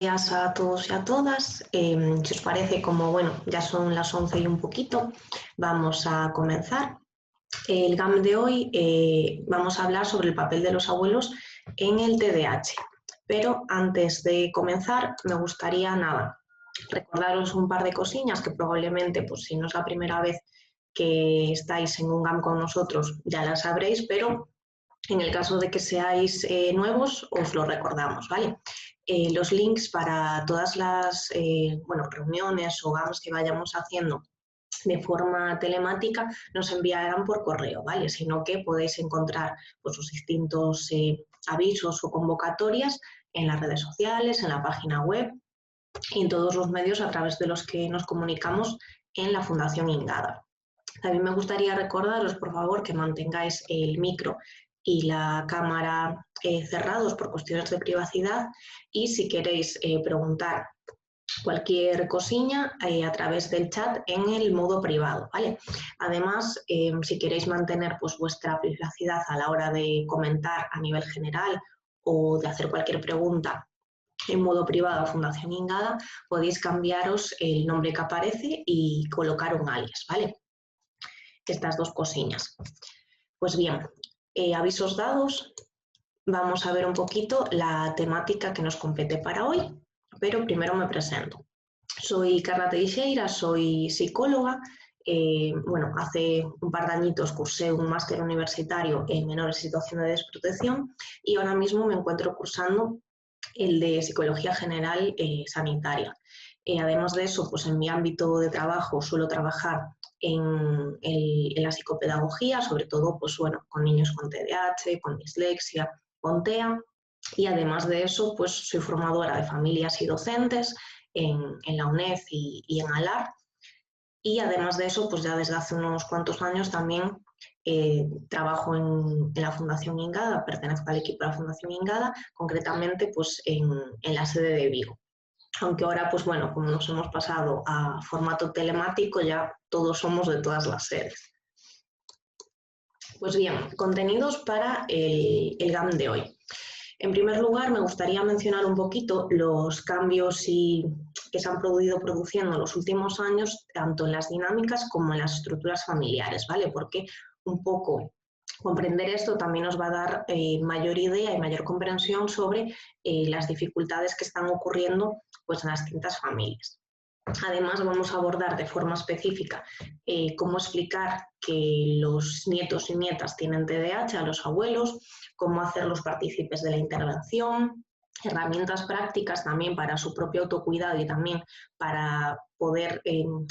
Días a todos y a todas. Si os parece, como bueno, ya son las 11 y un poquito, vamos a comenzar. El GAM de hoy vamos a hablar sobre el papel de los abuelos en el TDAH. Pero antes de comenzar, me gustaría recordaros un par de cosillas que probablemente, pues si no es la primera vez que estáis en un GAM con nosotros, ya las sabréis, pero en el caso de que seáis nuevos, os lo recordamos, ¿vale? Los links para todas las reuniones o GAMs que vayamos haciendo de forma telemática nos enviarán por correo, ¿vale? Sino que podéis encontrar pues, los distintos avisos o convocatorias en las redes sociales, en la página web y en todos los medios a través de los que nos comunicamos en la Fundación Ingada. También me gustaría recordaros, por favor, que mantengáis el micro y la cámara cerrados por cuestiones de privacidad y si queréis preguntar cualquier cosilla a través del chat en el modo privado, ¿vale? Además, si queréis mantener pues, vuestra privacidad a la hora de comentar a nivel general o de hacer cualquier pregunta en modo privado a Fundación Ingada, podéis cambiaros el nombre que aparece y colocar un alias, ¿vale? Estas dos cosillas. Pues bien, avisos dados, vamos a ver un poquito la temática que nos compete para hoy, pero primero me presento. Soy Carla Teixeira, soy psicóloga. Hace un par de añitos cursé un máster universitario en menores en situación de desprotección y ahora mismo me encuentro cursando el de Psicología General Sanitaria. Además de eso, pues en mi ámbito de trabajo suelo trabajar en la psicopedagogía, sobre todo pues, bueno, con niños con TDAH, con dislexia, con TEA, y además de eso pues, soy formadora de familias y docentes en la UNED y en ALAR, y además de eso, pues ya desde hace unos cuantos años también trabajo en la Fundación Ingada, pertenezco al equipo de la Fundación Ingada, concretamente pues en la sede de Vigo. Aunque ahora, pues bueno, como nos hemos pasado a formato telemático, ya todos somos de todas las sedes. Pues bien, contenidos para el GAM de hoy. En primer lugar, me gustaría mencionar un poquito los cambios que se han produciendo en los últimos años, tanto en las dinámicas como en las estructuras familiares, ¿vale? Porque un poco comprender esto también nos va a dar mayor idea y mayor comprensión sobre las dificultades que están ocurriendo pues, en las distintas familias. Además, vamos a abordar de forma específica cómo explicar que los nietos y nietas tienen TDAH a los abuelos, cómo hacerlos partícipes de la intervención, herramientas prácticas también para su propio autocuidado y también para poder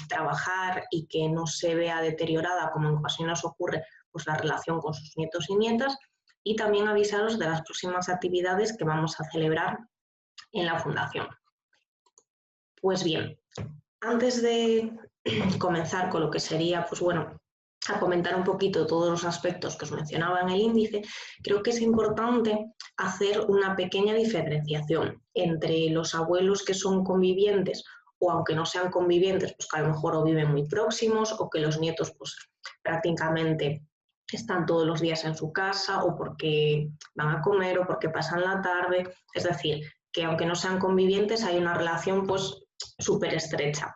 trabajar y que no se vea deteriorada, como en ocasiones ocurre, pues la relación con sus nietos y nietas, y también avisaros de las próximas actividades que vamos a celebrar en la Fundación. Pues bien, antes de comenzar con lo que sería, pues bueno, a comentar un poquito todos los aspectos que os mencionaba en el índice, creo que es importante hacer una pequeña diferenciación entre los abuelos que son convivientes o aunque no sean convivientes, pues que a lo mejor o viven muy próximos o que los nietos pues prácticamente están todos los días en su casa o porque van a comer o porque pasan la tarde, es decir, que aunque no sean convivientes hay una relación pues súper estrecha.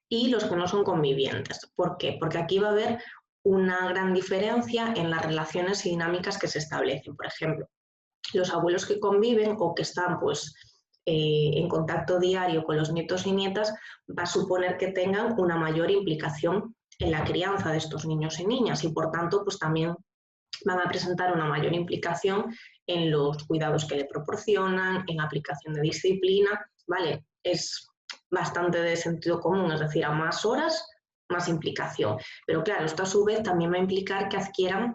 Y los que no son convivientes. ¿Por qué? Porque aquí va a haber una gran diferencia en las relaciones y dinámicas que se establecen. Por ejemplo, los abuelos que conviven o que están pues, en contacto diario con los nietos y nietas va a suponer que tengan una mayor implicación en la crianza de estos niños y niñas y por tanto pues también van a presentar una mayor implicación en los cuidados que le proporcionan, en aplicación de disciplina, ¿vale? Es bastante de sentido común, es decir, a más horas, más implicación. Pero claro, esto a su vez también va a implicar que adquieran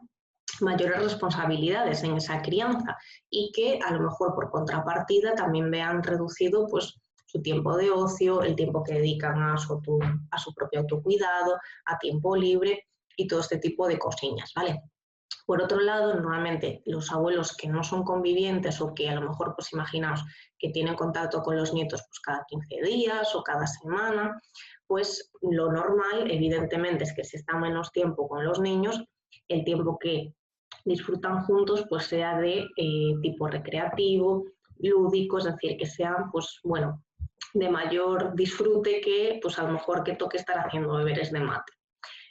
mayores responsabilidades en esa crianza y que a lo mejor por contrapartida también vean reducido pues, su tiempo de ocio, el tiempo que dedican a su propio autocuidado, a tiempo libre y todo este tipo de cosillas, ¿vale? Por otro lado, normalmente los abuelos que no son convivientes o que a lo mejor, pues imaginaos, que tienen contacto con los nietos pues cada 15 días o cada semana, pues lo normal, evidentemente, es que si están menos tiempo con los niños, el tiempo que disfrutan juntos pues sea de tipo recreativo lúdicos, es decir, que sean, pues bueno, de mayor disfrute que, pues a lo mejor que toque estar haciendo deberes de mate.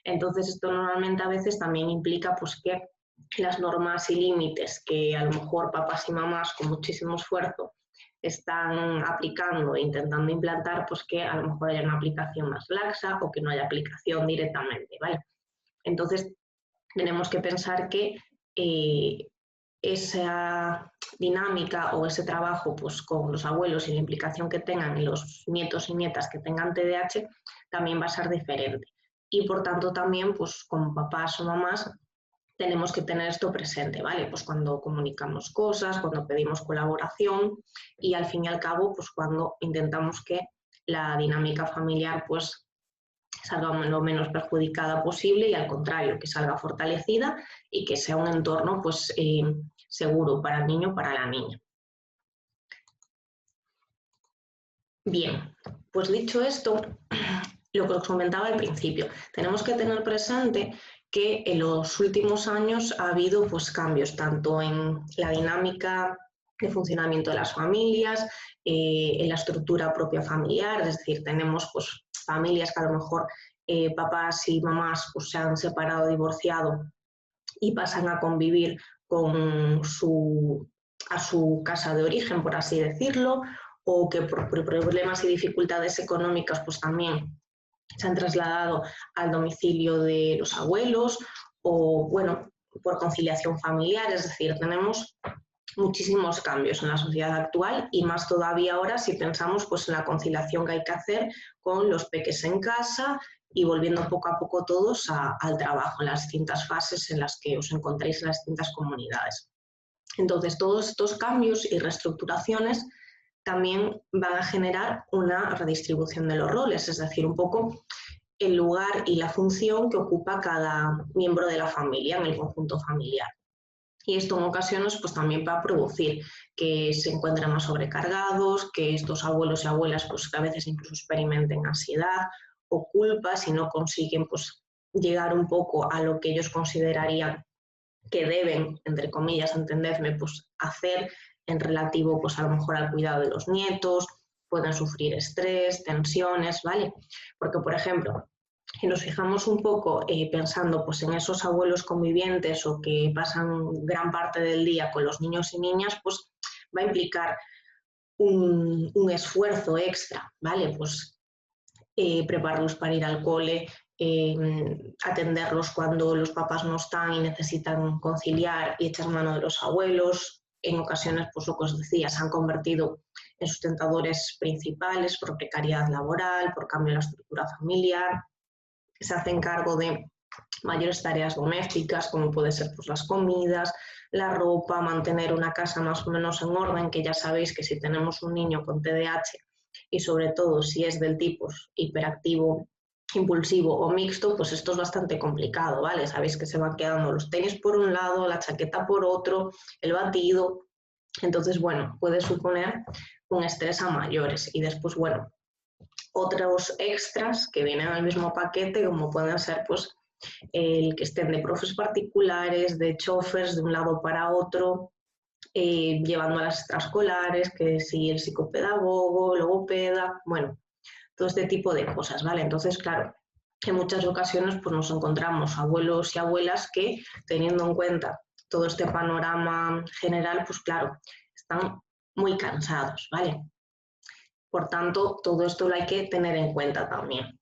Entonces, esto normalmente a veces también implica pues que las normas y límites que a lo mejor papás y mamás con muchísimo esfuerzo están aplicando e intentando implantar, pues que a lo mejor haya una aplicación más laxa o que no haya aplicación directamente, ¿vale? Entonces, tenemos que pensar que esa dinámica o ese trabajo pues, con los abuelos y la implicación que tengan y los nietos y nietas que tengan TDAH también va a ser diferente. Y por tanto también, pues como papás o mamás, tenemos que tener esto presente, ¿vale? Pues cuando comunicamos cosas, cuando pedimos colaboración y al fin y al cabo, pues cuando intentamos que la dinámica familiar pues salga lo menos perjudicada posible y al contrario, que salga fortalecida y que sea un entorno pues seguro para el niño, para la niña. Bien, pues dicho esto, lo que os comentaba al principio, tenemos que tener presente que en los últimos años ha habido pues, cambios tanto en la dinámica de funcionamiento de las familias, en la estructura propia familiar, es decir, tenemos pues, familias que a lo mejor papás y mamás pues, se han separado, divorciado y pasan a convivir con a su casa de origen, por así decirlo, o que por problemas y dificultades económicas pues también se han trasladado al domicilio de los abuelos o, bueno, por conciliación familiar, es decir, tenemos muchísimos cambios en la sociedad actual y más todavía ahora si pensamos pues, en la conciliación que hay que hacer con los peques en casa y volviendo poco a poco todos al trabajo, en las distintas fases en las que os encontréis en las distintas comunidades. Entonces, todos estos cambios y reestructuraciones también van a generar una redistribución de los roles, es decir, un poco el lugar y la función que ocupa cada miembro de la familia en el conjunto familiar. Y esto en ocasiones pues también va a producir que se encuentren más sobrecargados, que estos abuelos y abuelas pues a veces incluso experimenten ansiedad o culpa si no consiguen pues llegar un poco a lo que ellos considerarían que deben, entre comillas, entendedme, pues hacer en relativo pues a lo mejor al cuidado de los nietos, pueden sufrir estrés, tensiones, ¿vale? Porque, por ejemplo, si nos fijamos un poco pensando pues, en esos abuelos convivientes o que pasan gran parte del día con los niños y niñas, pues va a implicar un esfuerzo extra, ¿vale? Pues prepararlos para ir al cole, atenderlos cuando los papás no están y necesitan conciliar y echar mano de los abuelos. En ocasiones, pues lo que os decía, se han convertido en sustentadores principales por precariedad laboral, por cambio en la estructura familiar. Se hacen cargo de mayores tareas domésticas, como puede ser pues, las comidas, la ropa, mantener una casa más o menos en orden, que ya sabéis que si tenemos un niño con TDAH y sobre todo si es del tipo hiperactivo, impulsivo o mixto, pues esto es bastante complicado, ¿vale? Sabéis que se van quedando los tenis por un lado, la chaqueta por otro, el batido. Entonces, bueno, puede suponer un estrés a mayores. Y después, bueno, otros extras que vienen al mismo paquete, como pueden ser pues el que estén de profes particulares, de chofers de un lado para otro, llevando a las extraescolares, que si el psicopedagogo, logopeda, bueno, todo este tipo de cosas, ¿vale? Entonces, claro, en muchas ocasiones pues nos encontramos abuelos y abuelas que, teniendo en cuenta todo este panorama general, pues claro, están muy cansados, ¿vale? Por tanto, todo esto lo hay que tener en cuenta también.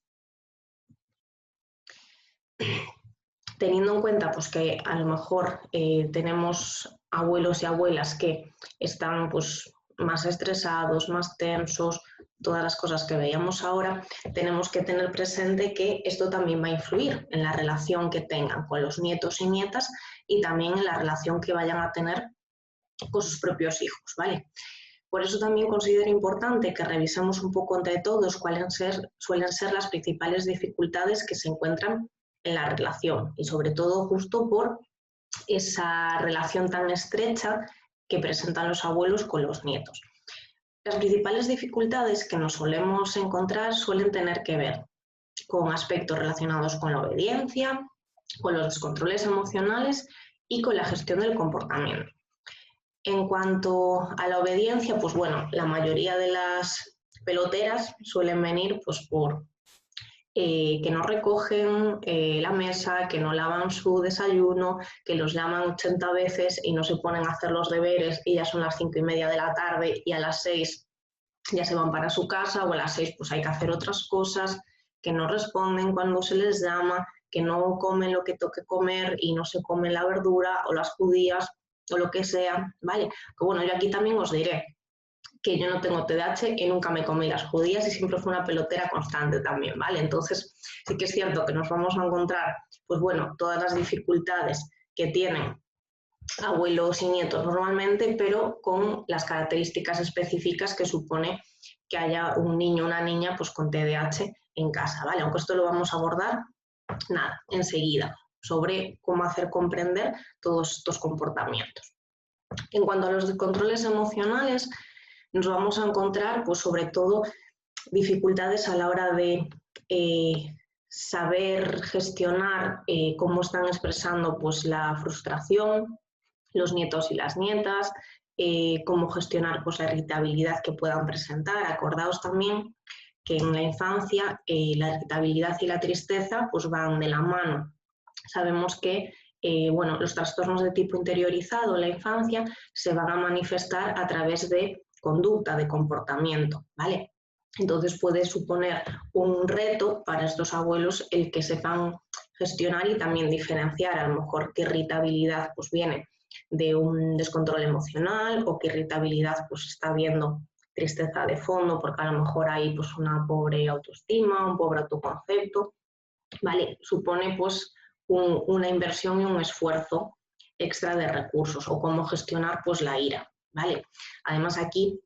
Teniendo en cuenta pues, que a lo mejor tenemos abuelos y abuelas que están pues, más estresados, más tensos, todas las cosas que veíamos ahora, tenemos que tener presente que esto también va a influir en la relación que tengan con los nietos y nietas y también en la relación que vayan a tener con sus propios hijos, ¿vale? Por eso también considero importante que revisemos un poco entre todos cuáles suelen ser las principales dificultades que se encuentran en la relación y sobre todo justo por esa relación tan estrecha que presentan los abuelos con los nietos. Las principales dificultades que nos solemos encontrar suelen tener que ver con aspectos relacionados con la obediencia, con los descontroles emocionales y con la gestión del comportamiento. En cuanto a la obediencia, pues bueno, la mayoría de las peloteras suelen venir pues por que no recogen la mesa, que no lavan su desayuno, que los llaman 80 veces y no se ponen a hacer los deberes y ya son las 5:30 de la tarde y a las 6 ya se van para su casa o a las 6 pues hay que hacer otras cosas, que no responden cuando se les llama, que no comen lo que toque comer y no se comen la verdura o las judías o lo que sea, ¿vale? Que bueno, yo aquí también os diré que yo no tengo TDAH y nunca me comí las judías y siempre fue una pelotera constante también, ¿vale? Entonces sí que es cierto que nos vamos a encontrar, pues bueno, todas las dificultades que tienen abuelos y nietos normalmente, pero con las características específicas que supone que haya un niño o una niña pues con TDAH en casa, ¿vale? Aunque esto lo vamos a abordar, nada, enseguida, sobre cómo hacer comprender todos estos comportamientos. En cuanto a los controles emocionales, nos vamos a encontrar, pues sobre todo, dificultades a la hora de saber gestionar cómo están expresando pues, la frustración, los nietos y las nietas, cómo gestionar pues, la irritabilidad que puedan presentar. Acordaos también que en la infancia la irritabilidad y la tristeza pues, van de la mano. Sabemos que bueno, los trastornos de tipo interiorizado en la infancia se van a manifestar a través de conducta, de comportamiento, ¿vale? Entonces puede suponer un reto para estos abuelos el que sepan gestionar y también diferenciar a lo mejor qué irritabilidad pues viene de un descontrol emocional o qué irritabilidad pues está viendo tristeza de fondo porque a lo mejor hay pues una pobre autoestima, un pobre autoconcepto, ¿vale? Supone pues una inversión y un esfuerzo extra de recursos o cómo gestionar pues la ira, ¿vale? Además aquí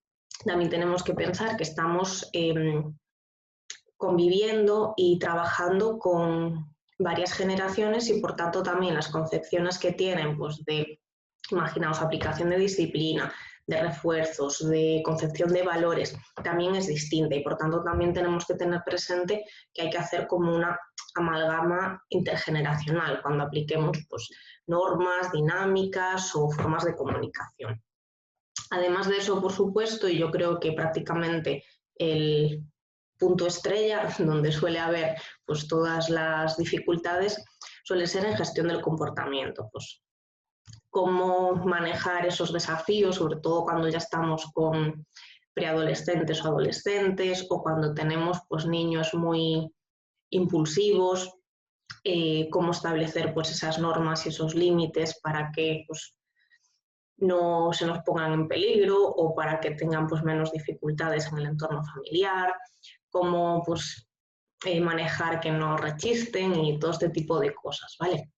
también tenemos que pensar que estamos conviviendo y trabajando con varias generaciones y por tanto también las concepciones que tienen pues de, imaginaos, aplicación de disciplina, de refuerzos, de concepción de valores, también es distinta y por tanto también tenemos que tener presente que hay que hacer como una amalgama intergeneracional cuando apliquemos pues, normas, dinámicas o formas de comunicación. Además de eso, por supuesto, y yo creo que prácticamente el punto estrella donde suele haber pues, todas las dificultades suele ser en gestión del comportamiento. Pues, cómo manejar esos desafíos, sobre todo cuando ya estamos con preadolescentes o adolescentes o cuando tenemos pues, niños muy impulsivos, cómo establecer pues, esas normas y esos límites para que pues, no se nos pongan en peligro o para que tengan pues, menos dificultades en el entorno familiar, cómo pues, manejar que no rechisten y todo este tipo de cosas, ¿vale?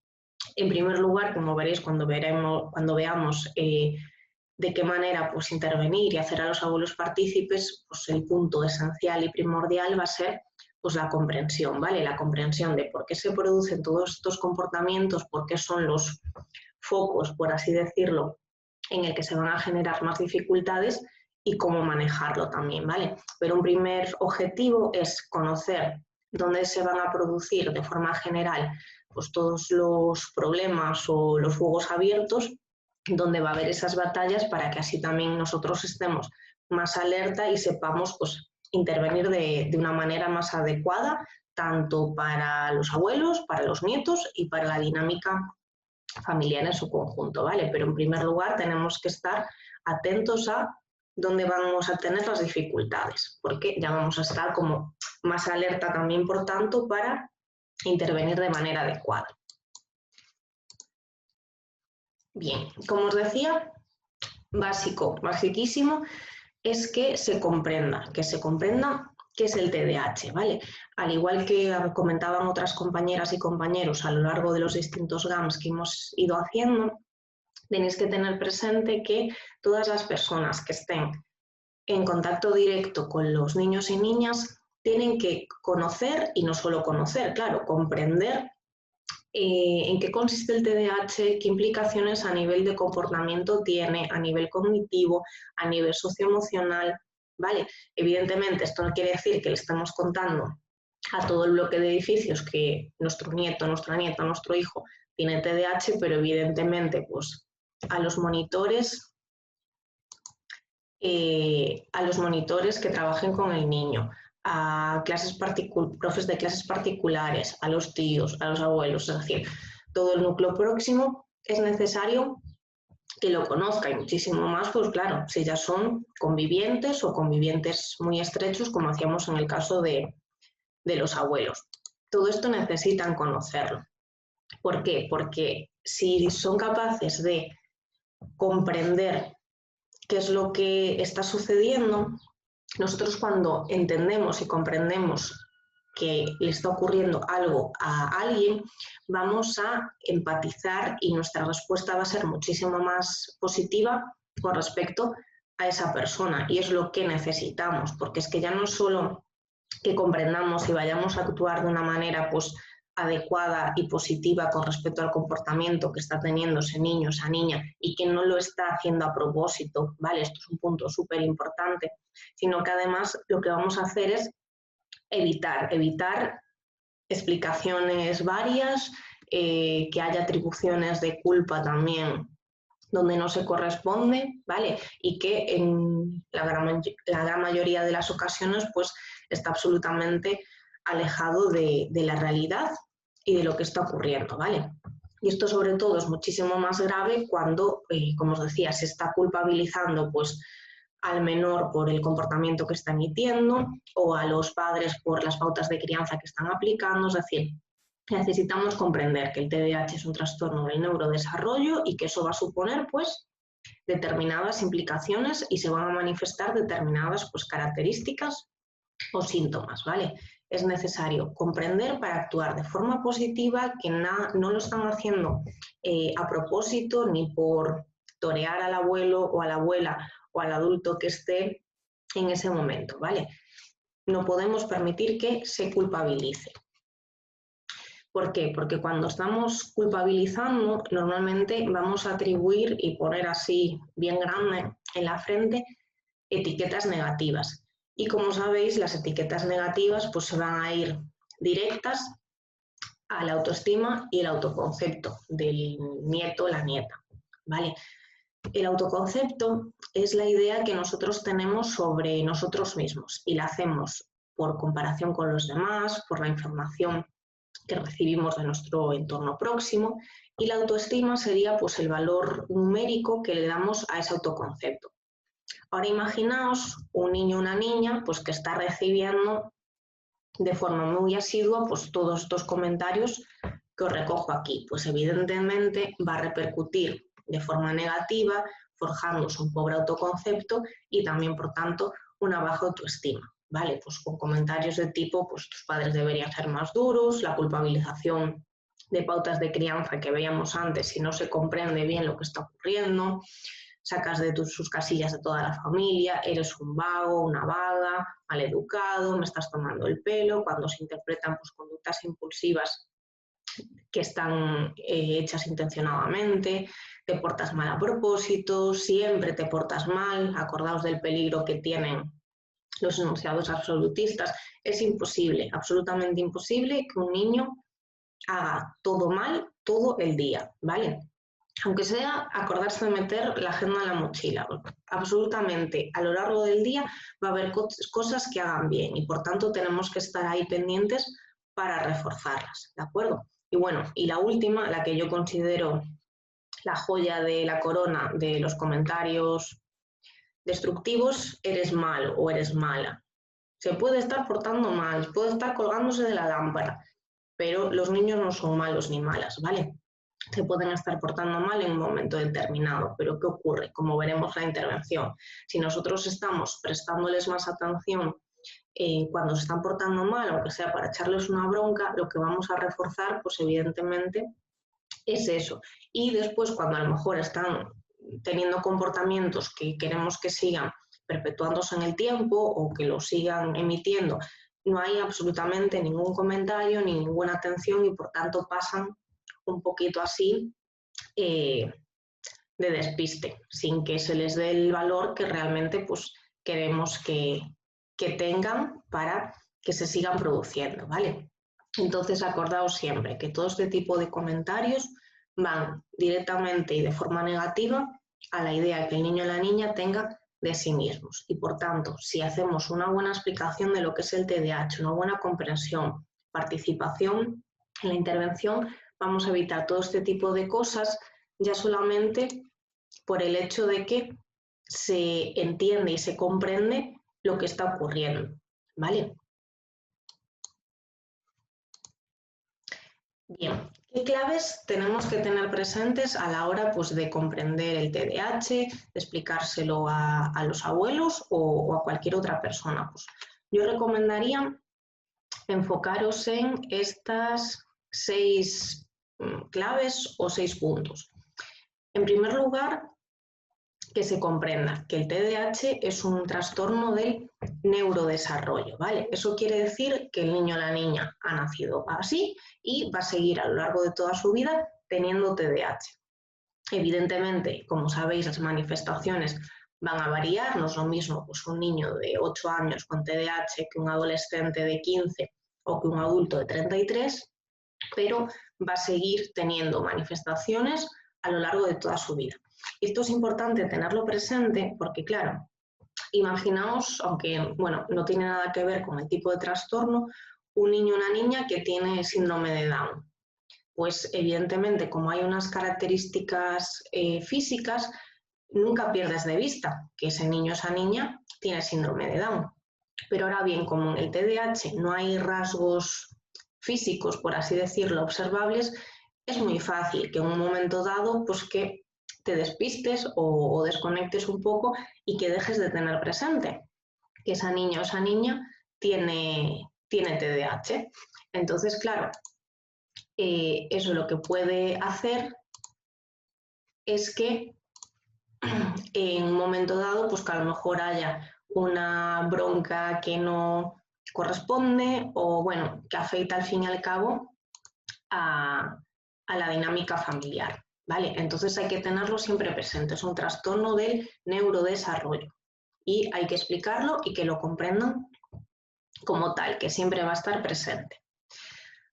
En primer lugar, como veréis cuando veamos de qué manera pues, intervenir y hacer a los abuelos partícipes, pues el punto esencial y primordial va a ser pues, la comprensión, ¿vale? La comprensión de por qué se producen todos estos comportamientos, por qué son los focos, por así decirlo, en el que se van a generar más dificultades y cómo manejarlo también, ¿vale? Pero un primer objetivo es conocer dónde se van a producir de forma general pues, todos los problemas o los fuegos abiertos, donde va a haber esas batallas para que así también nosotros estemos más alerta y sepamos pues, intervenir de una manera más adecuada, tanto para los abuelos, para los nietos y para la dinámica familiar en su conjunto, ¿vale? Pero en primer lugar tenemos que estar atentos a dónde vamos a tener las dificultades, porque ya vamos a estar como más alerta también, por tanto, para intervenir de manera adecuada. Bien, como os decía, basiquísimo, es que se comprenda qué es el TDAH, ¿vale? Al igual que comentaban otras compañeras y compañeros a lo largo de los distintos GAMS que hemos ido haciendo, tenéis que tener presente que todas las personas que estén en contacto directo con los niños y niñas tienen que conocer, y no solo conocer, claro, comprender en qué consiste el TDAH, qué implicaciones a nivel de comportamiento tiene, a nivel cognitivo, a nivel socioemocional, ¿vale? Evidentemente, esto no quiere decir que le estemos contando a todo el bloque de edificios que nuestro nieto, nuestra nieta, nuestro hijo tiene TDAH, pero evidentemente, pues a los monitores a los monitores que trabajen con el niño, a profes de clases particulares, a los tíos, a los abuelos, es decir, todo el núcleo próximo es necesario que lo conozca y muchísimo más, pues claro, si ya son convivientes o convivientes muy estrechos, como hacíamos en el caso de los abuelos. Todo esto necesitan conocerlo. ¿Por qué? Porque si son capaces de comprender qué es lo que está sucediendo, nosotros cuando entendemos y comprendemos que le está ocurriendo algo a alguien, vamos a empatizar y nuestra respuesta va a ser muchísimo más positiva con respecto a esa persona. Y es lo que necesitamos, porque es que ya no solo que comprendamos y vayamos a actuar de una manera pues adecuada y positiva con respecto al comportamiento que está teniendo ese niño, esa niña, y que no lo está haciendo a propósito, ¿vale? Esto es un punto súper importante, sino que además lo que vamos a hacer es evitar explicaciones varias, que haya atribuciones de culpa también donde no se corresponde, ¿vale? Y que en la gran mayoría de las ocasiones pues está absolutamente alejado de la realidad y de lo que está ocurriendo, ¿vale? Y esto sobre todo es muchísimo más grave cuando, como os decía, se está culpabilizando pues al menor por el comportamiento que está emitiendo o a los padres por las pautas de crianza que están aplicando, es decir, necesitamos comprender que el TDAH es un trastorno del neurodesarrollo y que eso va a suponer pues determinadas implicaciones y se van a manifestar determinadas pues características o síntomas, ¿vale? Es necesario comprender para actuar de forma positiva que no lo están haciendo a propósito ni por torear al abuelo o a la abuela o al adulto que esté en ese momento, ¿vale? No podemos permitir que se culpabilice. ¿Por qué? Porque cuando estamos culpabilizando, normalmente vamos a atribuir y poner así bien grande en la frente etiquetas negativas. Y como sabéis, las etiquetas negativas pues se van a ir directas a la autoestima y el autoconcepto del nieto o la nieta, ¿vale? El autoconcepto es la idea que nosotros tenemos sobre nosotros mismos y la hacemos por comparación con los demás, por la información que recibimos de nuestro entorno próximo, y la autoestima sería pues el valor numérico que le damos a ese autoconcepto. Ahora imaginaos un niño o una niña pues que está recibiendo de forma muy asidua pues todos estos comentarios que os recojo aquí, pues evidentemente va a repercutir de forma negativa, forjándose un pobre autoconcepto y también, por tanto, una baja autoestima, ¿vale? Pues con comentarios de tipo, pues tus padres deberían ser más duros, la culpabilización de pautas de crianza que veíamos antes si no se comprende bien lo que está ocurriendo, sacas de sus casillas a toda la familia, eres un vago, una vaga, maleducado, me estás tomando el pelo, cuando se interpretan pues, conductas impulsivas que están hechas intencionadamente, te portas mal a propósito, siempre te portas mal, acordaos del peligro que tienen los enunciados absolutistas. Es imposible, absolutamente imposible que un niño haga todo mal todo el día, ¿vale? Aunque sea acordarse de meter la agenda en la mochila, absolutamente a lo largo del día va a haber cosas que hagan bien y por tanto tenemos que estar ahí pendientes para reforzarlas, ¿de acuerdo? Y bueno, y la última, la que yo considero la joya de la corona de los comentarios destructivos, eres mal o eres mala. Se puede estar portando mal, puede estar colgándose de la lámpara, pero los niños no son malos ni malas, ¿vale? Se pueden estar portando mal en un momento determinado, pero ¿qué ocurre? Como veremos en la intervención, si nosotros estamos prestándoles más atención cuando se están portando mal, aunque sea para echarles una bronca, lo que vamos a reforzar, pues evidentemente, es eso. Y después, cuando a lo mejor están teniendo comportamientos que queremos que sigan perpetuándose en el tiempo o que lo sigan emitiendo, no hay absolutamente ningún comentario ni ninguna atención y por tanto pasan un poquito así de despiste, sin que se les dé el valor que realmente pues, queremos que tengan para que se sigan produciendo, ¿vale? Entonces acordaos siempre que todo este tipo de comentarios van directamente y de forma negativa a la idea que el niño o la niña tenga de sí mismos. Y por tanto, si hacemos una buena explicación de lo que es el TDAH, una buena comprensión, participación en la intervención, vamos a evitar todo este tipo de cosas ya solamente por el hecho de que se entiende y se comprende lo que está ocurriendo, ¿vale? Bien, ¿qué claves tenemos que tener presentes a la hora pues, de comprender el TDAH, de explicárselo a los abuelos o a cualquier otra persona? Pues, yo recomendaría enfocaros en estas 6 claves o 6 puntos. En primer lugar, que se comprenda que el TDAH es un trastorno del neurodesarrollo, ¿vale? Eso quiere decir que el niño o la niña ha nacido así y va a seguir a lo largo de toda su vida teniendo TDAH. Evidentemente, como sabéis, las manifestaciones van a variar, no es lo mismo pues, un niño de 8 años con TDAH que un adolescente de 15 o que un adulto de 33, pero va a seguir teniendo manifestaciones a lo largo de toda su vida. Esto es importante tenerlo presente porque, claro, imaginaos, aunque bueno, no tiene nada que ver con el tipo de trastorno, un niño o una niña que tiene síndrome de Down. Pues evidentemente, como hay unas características físicas, nunca pierdes de vista que ese niño o esa niña tiene síndrome de Down. Pero ahora bien, como en el TDAH no hay rasgos físicos, por así decirlo, observables, es muy fácil que en un momento dado, pues que te despistes o desconectes un poco y que dejes de tener presente que esa niña o esa niña tiene TDAH. Entonces, claro, eso lo que puede hacer es que en un momento dado, pues que a lo mejor haya una bronca que no corresponde o, bueno, que afecta al fin y al cabo a la dinámica familiar, ¿vale? Entonces hay que tenerlo siempre presente, es un trastorno del neurodesarrollo y hay que explicarlo y que lo comprendan como tal, que siempre va a estar presente.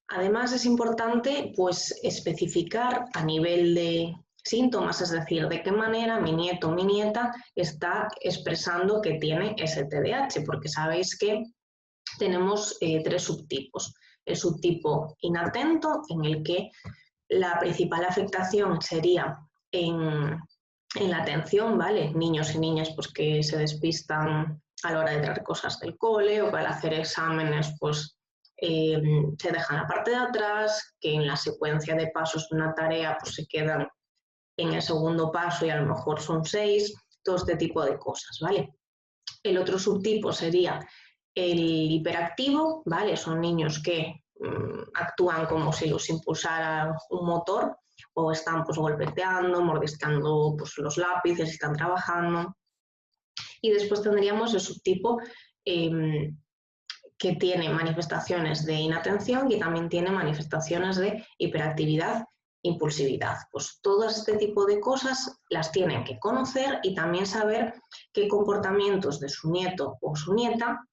Además es importante pues especificar a nivel de síntomas, es decir, de qué manera mi nieto o mi nieta está expresando que tiene ese TDAH, porque sabéis que tenemos 3 subtipos. El subtipo inatento, en el que la principal afectación sería en la atención, ¿vale? Niños y niñas pues, que se despistan a la hora de traer cosas del cole o que al hacer exámenes pues, se dejan la parte de atrás, que en la secuencia de pasos de una tarea pues, se quedan en el segundo paso y a lo mejor son 6, todo este tipo de cosas, ¿vale? El otro subtipo sería el hiperactivo, ¿vale? Son niños que actúan como si los impulsara un motor o están pues golpeteando, mordiscando pues, los lápices, están trabajando. Y después tendríamos el subtipo que tiene manifestaciones de inatención y también tiene manifestaciones de hiperactividad, impulsividad. Pues todo este tipo de cosas las tienen que conocer y también saber qué comportamientos de su nieto o su nieta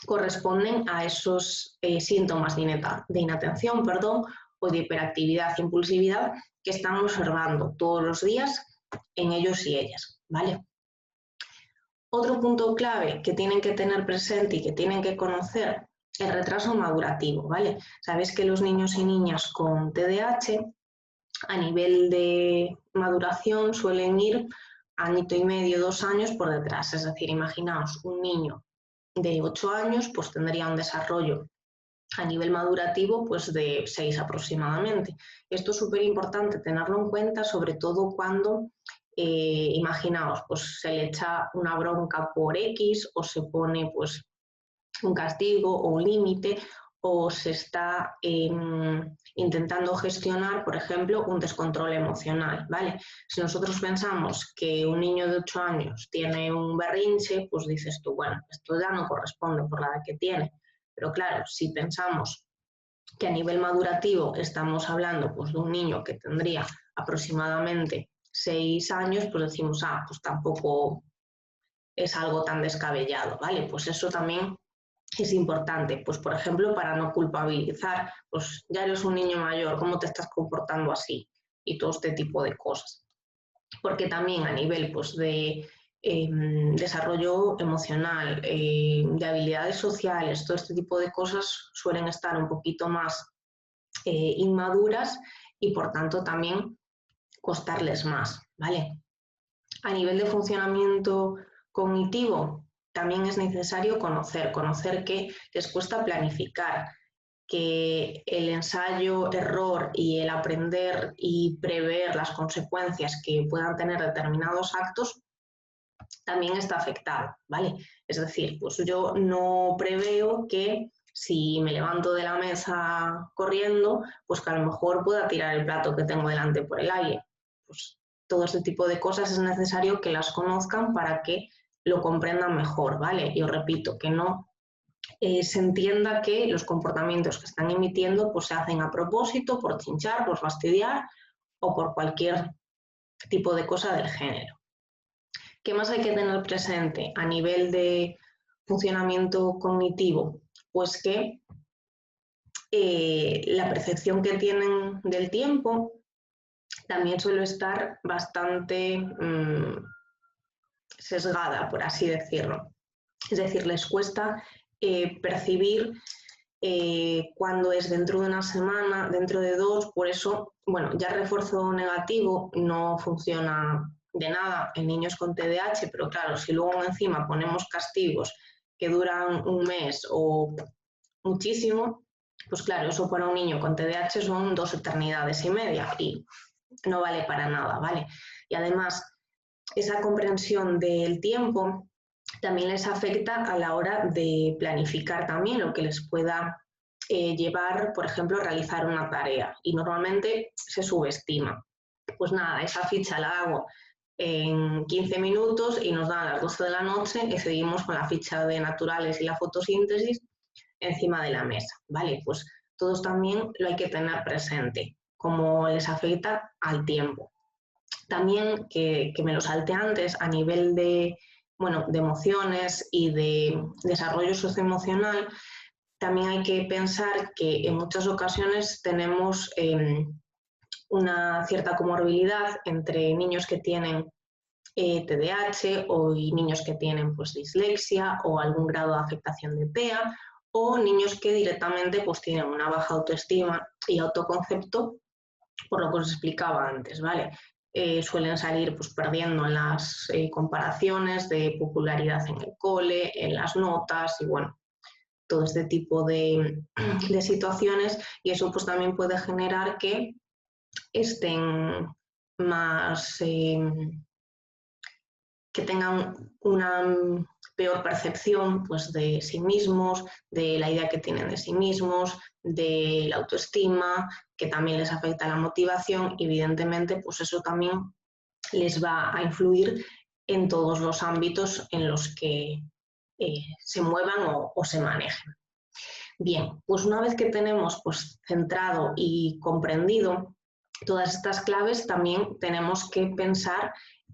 corresponden a esos síntomas de inatención, o de hiperactividad, impulsividad que están observando todos los días en ellos y ellas, ¿vale? Otro punto clave que tienen que tener presente y que tienen que conocer, el retraso madurativo, ¿vale? Sabéis que los niños y niñas con TDAH a nivel de maduración suelen ir añito y medio, 2 años por detrás. Es decir, imaginaos un niño de 8 años, pues tendría un desarrollo a nivel madurativo pues de 6 aproximadamente. Esto es súper importante tenerlo en cuenta, sobre todo cuando, imaginaos, pues se le echa una bronca por X o se pone pues un castigo o un límite o se está intentando gestionar, por ejemplo, un descontrol emocional, ¿vale? Si nosotros pensamos que un niño de 8 años tiene un berrinche, pues dices tú, bueno, esto ya no corresponde por la edad que tiene. Pero claro, si pensamos que a nivel madurativo estamos hablando pues, de un niño que tendría aproximadamente 6 años, pues decimos, pues tampoco es algo tan descabellado, ¿vale? Pues eso también es importante, pues por ejemplo, para no culpabilizar, pues ya eres un niño mayor, ¿cómo te estás comportando así? Y todo este tipo de cosas. Porque también a nivel pues, de desarrollo emocional, de habilidades sociales, todo este tipo de cosas suelen estar un poquito más inmaduras y por tanto también costarles más, ¿vale? A nivel de funcionamiento cognitivo, también es necesario conocer que les cuesta planificar, que el ensayo, error y el aprender y prever las consecuencias que puedan tener determinados actos también está afectado, ¿vale? Es decir, pues yo no preveo que si me levanto de la mesa corriendo, pues que a lo mejor pueda tirar el plato que tengo delante por el aire. Pues todo este tipo de cosas es necesario que las conozcan para que lo comprendan mejor, ¿vale? Y os repito, que no se entienda que los comportamientos que están emitiendo pues se hacen a propósito, por chinchar, por fastidiar o por cualquier tipo de cosa del género. ¿Qué más hay que tener presente a nivel de funcionamiento cognitivo? Pues que la percepción que tienen del tiempo también suele estar bastante sesgada, por así decirlo. Es decir, les cuesta percibir cuándo es dentro de una semana, dentro de dos, por eso, bueno, ya refuerzo negativo no funciona de nada en niños con TDAH, pero claro, si luego encima ponemos castigos que duran un mes o muchísimo, pues claro, eso para un niño con TDAH son 2 eternidades y media y no vale para nada, ¿vale? Y además, esa comprensión del tiempo también les afecta a la hora de planificar también lo que les pueda llevar, por ejemplo, a realizar una tarea. Y normalmente se subestima. Pues nada, esa ficha la hago en 15 minutos y nos dan las 12 de la noche y seguimos con la ficha de naturales y la fotosíntesis encima de la mesa, ¿vale? Pues todos también lo hay que tener presente, cómo les afecta al tiempo. También, que me lo salte antes, a nivel de, bueno, de emociones y de desarrollo socioemocional, también hay que pensar que en muchas ocasiones tenemos una cierta comorbilidad entre niños que tienen TDAH o niños que tienen pues, dislexia o algún grado de afectación de TEA o niños que directamente pues, tienen una baja autoestima y autoconcepto, por lo que os explicaba antes, ¿vale? Suelen salir pues, perdiendo en las comparaciones de popularidad en el cole, en las notas y bueno, todo este tipo de situaciones y eso pues también puede generar que estén más, que tengan una peor percepción pues, de sí mismos, de la idea que tienen de sí mismos, de la autoestima, que también les afecta la motivación y evidentemente pues eso también les va a influir en todos los ámbitos en los que se muevan o se manejen. Bien, pues una vez que tenemos pues, centrado y comprendido todas estas claves, también tenemos que pensar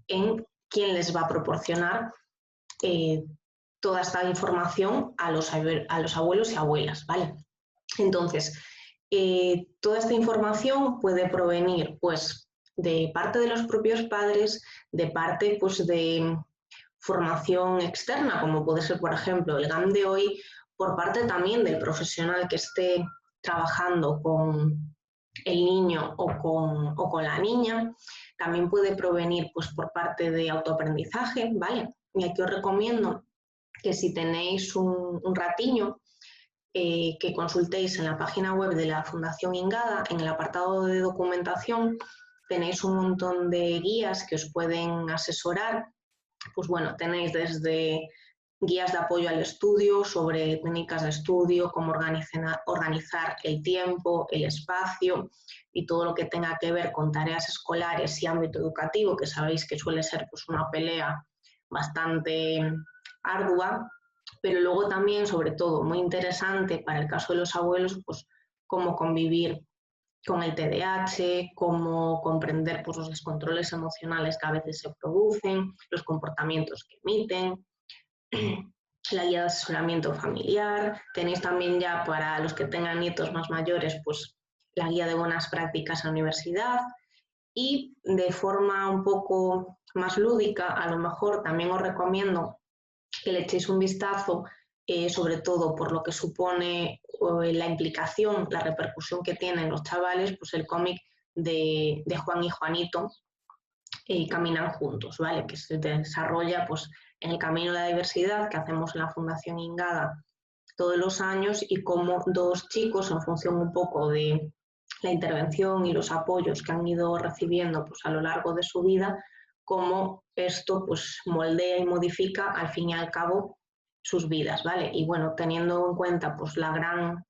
en quién les va a proporcionar toda esta información a los abuelos y abuelas, ¿vale? Entonces, toda esta información puede provenir, pues, de parte de los propios padres, de parte, pues, de formación externa, como puede ser, por ejemplo, el GAM de hoy, por parte también del profesional que esté trabajando con el niño o con la niña. También puede provenir pues, por parte de autoaprendizaje, ¿vale? Y aquí os recomiendo que si tenéis un ratillo, que consultéis en la página web de la Fundación Ingada, en el apartado de documentación, tenéis un montón de guías que os pueden asesorar. Pues bueno, tenéis desde guías de apoyo al estudio, sobre técnicas de estudio, cómo organizar el tiempo, el espacio y todo lo que tenga que ver con tareas escolares y ámbito educativo, que sabéis que suele ser pues, una pelea bastante ardua, pero luego también, sobre todo, muy interesante para el caso de los abuelos, pues cómo convivir con el TDAH, cómo comprender pues, los descontroles emocionales que a veces se producen, los comportamientos que emiten, la guía de asesoramiento familiar, tenéis también ya para los que tengan nietos más mayores, pues la guía de buenas prácticas a la universidad y de forma un poco más lúdica, a lo mejor también os recomiendo que le echéis un vistazo, sobre todo por lo que supone la implicación, la repercusión que tienen los chavales, pues el cómic de Juan y Juanito, Caminan Juntos, ¿vale? Que se desarrolla pues, en el camino de la diversidad que hacemos en la Fundación Ingada todos los años, y cómo dos chicos, en función un poco de la intervención y los apoyos que han ido recibiendo pues, a lo largo de su vida, cómo esto pues, moldea y modifica al fin y al cabo sus vidas, ¿vale? Y bueno, teniendo en cuenta pues, la gran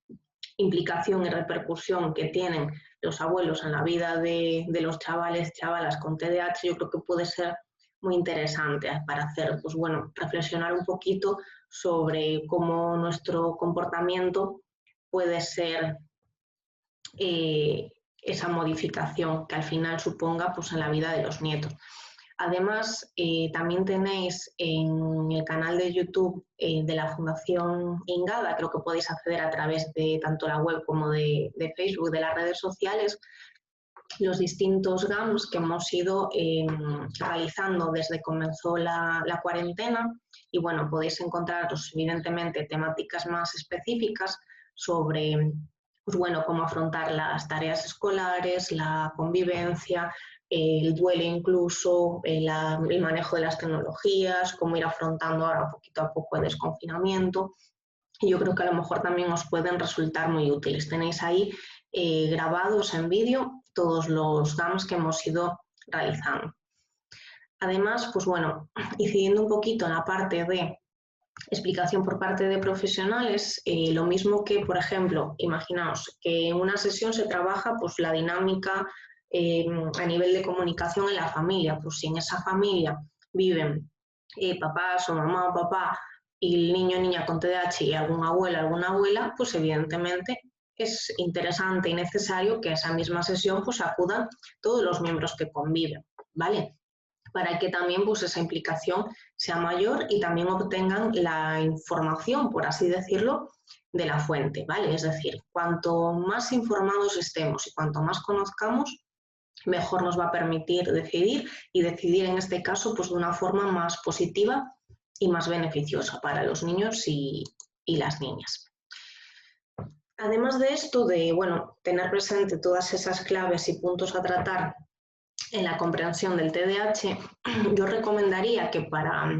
implicación y repercusión que tienen los abuelos en la vida de los chavales, chavalas con TDAH, yo creo que puede ser muy interesante para hacer, pues bueno, reflexionar un poquito sobre cómo nuestro comportamiento puede ser esa modificación que al final suponga pues, en la vida de los nietos. Además, también tenéis en el canal de YouTube de la Fundación Ingada, creo que podéis acceder a través de tanto la web como de Facebook, de las redes sociales, los distintos GAMS que hemos ido realizando desde que comenzó la cuarentena, y bueno, podéis encontraros evidentemente temáticas más específicas sobre pues bueno, cómo afrontar las tareas escolares, la convivencia, el duelo incluso, el manejo de las tecnologías, cómo ir afrontando ahora poquito a poco el desconfinamiento. Y yo creo que a lo mejor también os pueden resultar muy útiles. Tenéis ahí grabados en vídeo todos los GAMS que hemos ido realizando. Además, pues bueno, incidiendo un poquito en la parte de explicación por parte de profesionales, lo mismo que, por ejemplo, imaginaos que en una sesión se trabaja pues, la dinámica a nivel de comunicación en la familia, pues si en esa familia viven papás o mamá o papá y el niño o niña con TDAH y alguna abuela, pues evidentemente es interesante y necesario que a esa misma sesión pues acudan todos los miembros que conviven, ¿vale? Para que también pues, esa implicación sea mayor y también obtengan la información, por así decirlo, de la fuente, ¿vale? Es decir, cuanto más informados estemos y cuanto más conozcamos, mejor nos va a permitir decidir, y decidir en este caso pues, de una forma más positiva y más beneficiosa para los niños y las niñas. Además de esto, de bueno, tener presente todas esas claves y puntos a tratar en la comprensión del TDAH, yo recomendaría que para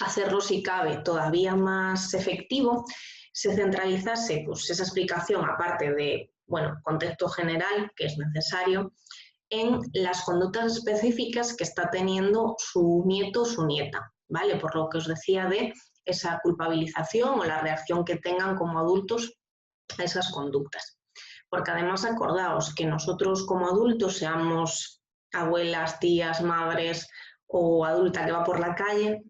hacerlo, si cabe, todavía más efectivo, se centralizase pues, esa explicación, aparte de, bueno, contexto general, que es necesario, en las conductas específicas que está teniendo su nieto o su nieta, ¿vale? Por lo que os decía de esa culpabilización o la reacción que tengan como adultos a esas conductas. Porque además acordaos que nosotros como adultos, seamos abuelas, tías, madres o adulta que va por la calle,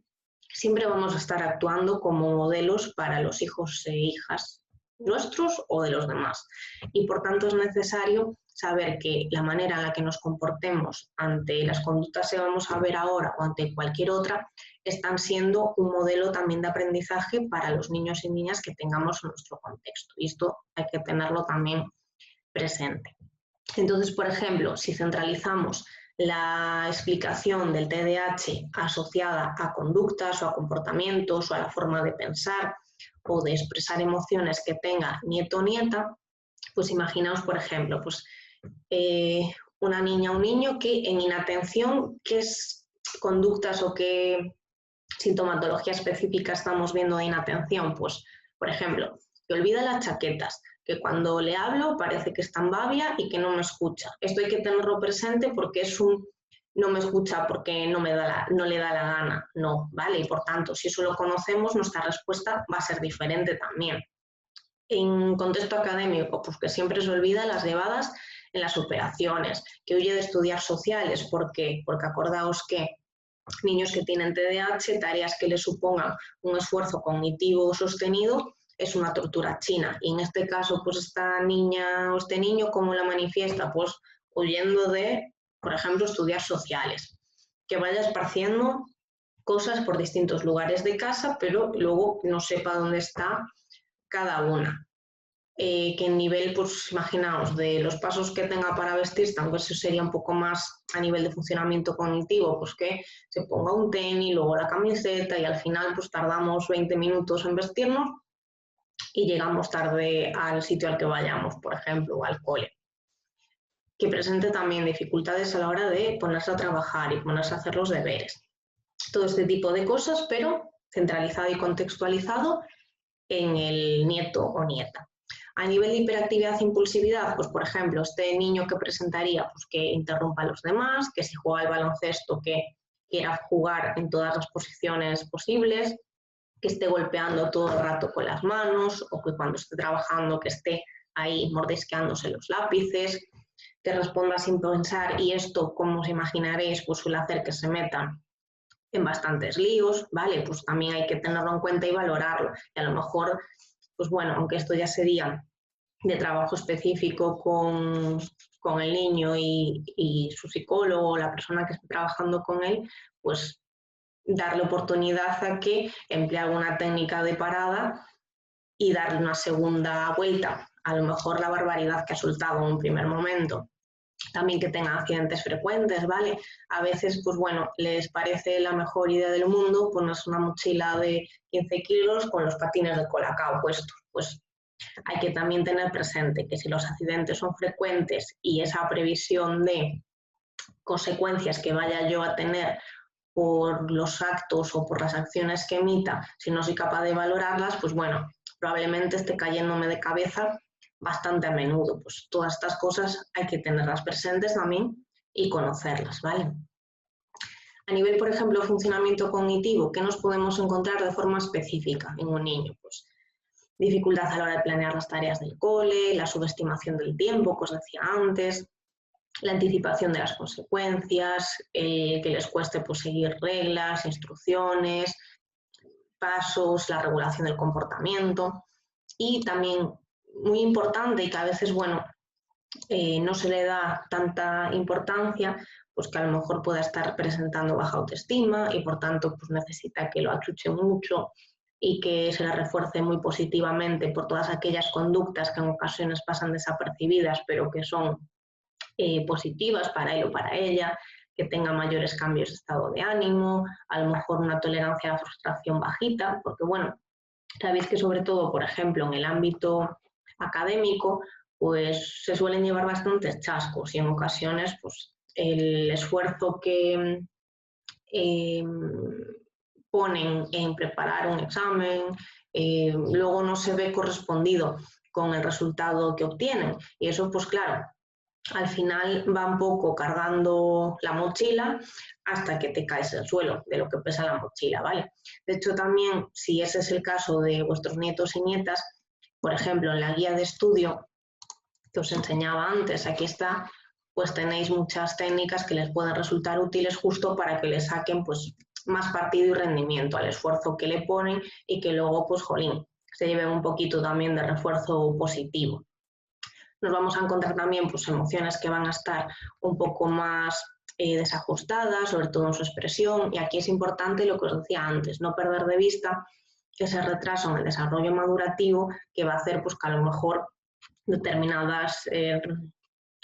siempre vamos a estar actuando como modelos para los hijos e hijas nuestros o de los demás. Y por tanto es necesario saber que la manera en la que nos comportemos ante las conductas que vamos a ver ahora o ante cualquier otra están siendo un modelo también de aprendizaje para los niños y niñas que tengamos en nuestro contexto. Y esto hay que tenerlo también presente. Entonces, por ejemplo, si centralizamos la explicación del TDAH asociada a conductas o a comportamientos o a la forma de pensar o de expresar emociones que tenga nieto o nieta, pues imaginaos, por ejemplo, pues, una niña o un niño que en inatención, ¿qué conductas o qué sintomatología específica estamos viendo de inatención? Pues, por ejemplo, que olvida las chaquetas, que cuando le hablo parece que está en babia y que no me escucha. Esto hay que tenerlo presente porque es un no me escucha porque no le da la gana, no, ¿vale? Y por tanto, si eso lo conocemos, nuestra respuesta va a ser diferente también. En contexto académico, pues que siempre se olvida las llevadas en las operaciones, que huye de estudiar sociales, ¿por qué? Porque acordaos que niños que tienen TDAH, tareas que les supongan un esfuerzo cognitivo sostenido, es una tortura china. Y en este caso, pues esta niña o este niño, ¿cómo la manifiesta? Pues huyendo de, por ejemplo, estudiar sociales. Que vaya esparciendo cosas por distintos lugares de casa, pero luego no sepa dónde está cada una. que en nivel, pues imaginaos, de los pasos que tenga para vestirse, aunque eso sería un poco más a nivel de funcionamiento cognitivo, pues que se ponga un tenis, luego la camiseta y al final pues tardamos 20 minutos en vestirnos y llegamos tarde al sitio al que vayamos, por ejemplo, o al cole. Que presente también dificultades a la hora de ponerse a trabajar y ponerse a hacer los deberes. Todo este tipo de cosas, pero centralizado y contextualizado en el nieto o nieta. A nivel de hiperactividad e impulsividad, pues por ejemplo, este niño que presentaría, pues que interrumpa a los demás, que si juega al baloncesto, que quiera jugar en todas las posiciones posibles, que esté golpeando todo el rato con las manos, o que cuando esté trabajando que esté ahí mordisqueándose los lápices, que responda sin pensar, y esto, como os imaginaréis, pues suele hacer que se metan en bastantes líos, ¿vale? Pues también hay que tenerlo en cuenta y valorarlo. Y a lo mejor, pues bueno, aunque esto ya sería de trabajo específico con el niño y su psicólogo, la persona que esté trabajando con él, pues darle oportunidad a que emplee alguna técnica de parada y darle una segunda vuelta. A lo mejor la barbaridad que ha soltado en un primer momento. También que tengan accidentes frecuentes, ¿vale? A veces, pues bueno, les parece la mejor idea del mundo ponerse una mochila de 15 kilos con los patines de Colacao puestos. Pues hay que también tener presente que si los accidentes son frecuentes y esa previsión de consecuencias que vaya yo a tener por los actos o por las acciones que emita, si no soy capaz de valorarlas, pues bueno, probablemente esté cayéndome de cabeza bastante a menudo. Pues todas estas cosas hay que tenerlas presentes también y conocerlas, ¿vale? A nivel, por ejemplo, de funcionamiento cognitivo, ¿qué nos podemos encontrar de forma específica en un niño? Pues dificultad a la hora de planear las tareas del cole, la subestimación del tiempo, que os decía antes, la anticipación de las consecuencias, que les cueste pues, seguir reglas, instrucciones, pasos, la regulación del comportamiento y también muy importante y que a veces, bueno, no se le da tanta importancia, pues que a lo mejor pueda estar presentando baja autoestima y por tanto pues necesita que lo achuche mucho y que se le refuerce muy positivamente por todas aquellas conductas que en ocasiones pasan desapercibidas pero que son positivas para él o para ella, que tenga mayores cambios de estado de ánimo, a lo mejor una tolerancia a la frustración bajita, porque bueno, sabéis que sobre todo, por ejemplo, en el ámbito académico, pues se suelen llevar bastantes chascos y en ocasiones pues el esfuerzo que ponen en preparar un examen luego no se ve correspondido con el resultado que obtienen y eso pues claro, al final va un poco cargando la mochila hasta que te caes al suelo de lo que pesa la mochila, ¿vale? De hecho, también, si ese es el caso de vuestros nietos y nietas, por ejemplo, en la guía de estudio que os enseñaba antes, aquí está, pues tenéis muchas técnicas que les pueden resultar útiles justo para que le saquen pues, más partido y rendimiento al esfuerzo que le ponen y que luego, pues, jolín, se lleven un poquito también de refuerzo positivo. Nos vamos a encontrar también pues, emociones que van a estar un poco más desajustadas, sobre todo en su expresión, y aquí es importante lo que os decía antes, no perder de vista ese retraso en el desarrollo madurativo que va a hacer pues, que a lo mejor determinadas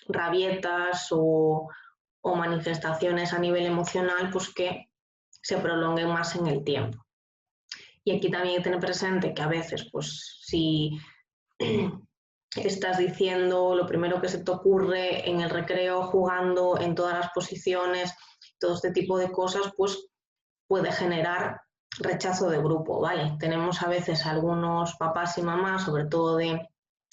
rabietas o manifestaciones a nivel emocional pues, que se prolonguen más en el tiempo. Y aquí también hay que tener presente que a veces, pues si estás diciendo lo primero que se te ocurre en el recreo, jugando en todas las posiciones, todo este tipo de cosas, pues puede generar rechazo de grupo, ¿vale? Tenemos a veces algunos papás y mamás, sobre todo de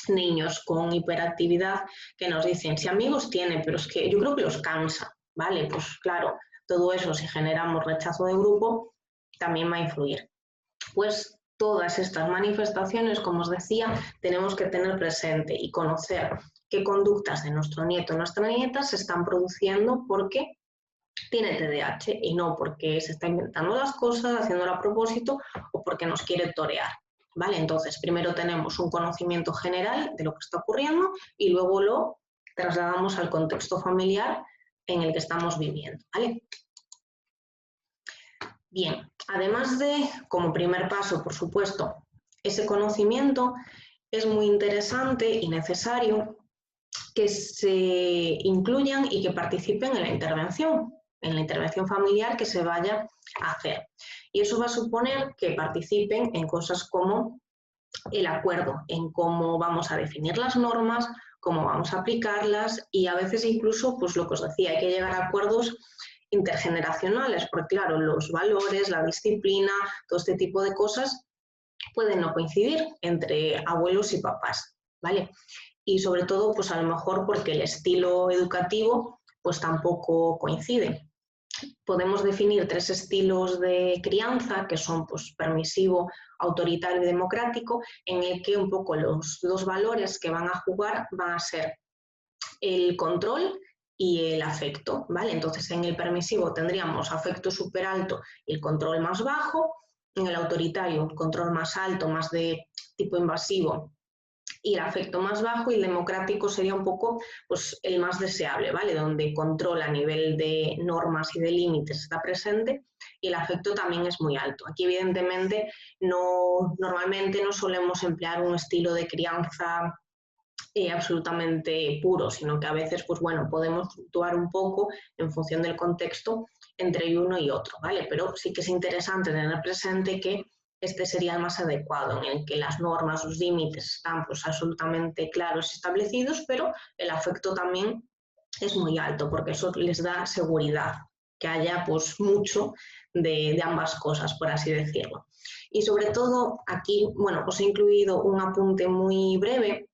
niños con hiperactividad, que nos dicen, si amigos tiene, pero es que yo creo que los cansa, ¿vale? Pues claro, todo eso, si generamos rechazo de grupo, también va a influir. Pues todas estas manifestaciones, como os decía, tenemos que tener presente y conocer qué conductas de nuestro nieto o nuestra nieta se están produciendo porque tiene TDAH y no porque se está inventando las cosas, haciéndolo a propósito o porque nos quiere torear. ¿Vale? Entonces, primero tenemos un conocimiento general de lo que está ocurriendo y luego lo trasladamos al contexto familiar en el que estamos viviendo. ¿Vale? Bien, además de, como primer paso, por supuesto, ese conocimiento, es muy interesante y necesario que se incluyan y que participen en la intervención familiar que se vaya a hacer. Y eso va a suponer que participen en cosas como el acuerdo, en cómo vamos a definir las normas, cómo vamos a aplicarlas y a veces incluso, pues lo que os decía, hay que llegar a acuerdos intergeneracionales, porque claro, los valores, la disciplina, todo este tipo de cosas pueden no coincidir entre abuelos y papás, ¿vale? Y sobre todo, pues a lo mejor porque el estilo educativo pues tampoco coincide. Podemos definir 3 estilos de crianza, que son pues, permisivo, autoritario y democrático, en el que un poco los 2 valores que van a jugar van a ser el control y el afecto, ¿vale? Entonces, en el permisivo tendríamos afecto súper alto y el control más bajo, en el autoritario, el control más alto, más de tipo invasivo, y el afecto más bajo, y el democrático sería un poco pues, el más deseable, ¿vale? Donde control a nivel de normas y de límites está presente y el afecto también es muy alto. Aquí evidentemente normalmente no solemos emplear un estilo de crianza absolutamente puro, sino que a veces pues, bueno, podemos fluctuar un poco en función del contexto entre uno y otro, ¿vale? Pero sí que es interesante tener presente que este sería el más adecuado, en el que las normas, los límites están pues, absolutamente claros y establecidos, pero el afecto también es muy alto, porque eso les da seguridad, que haya pues, mucho de ambas cosas, por así decirlo. Y sobre todo, aquí, bueno, os he incluido un apunte muy breve,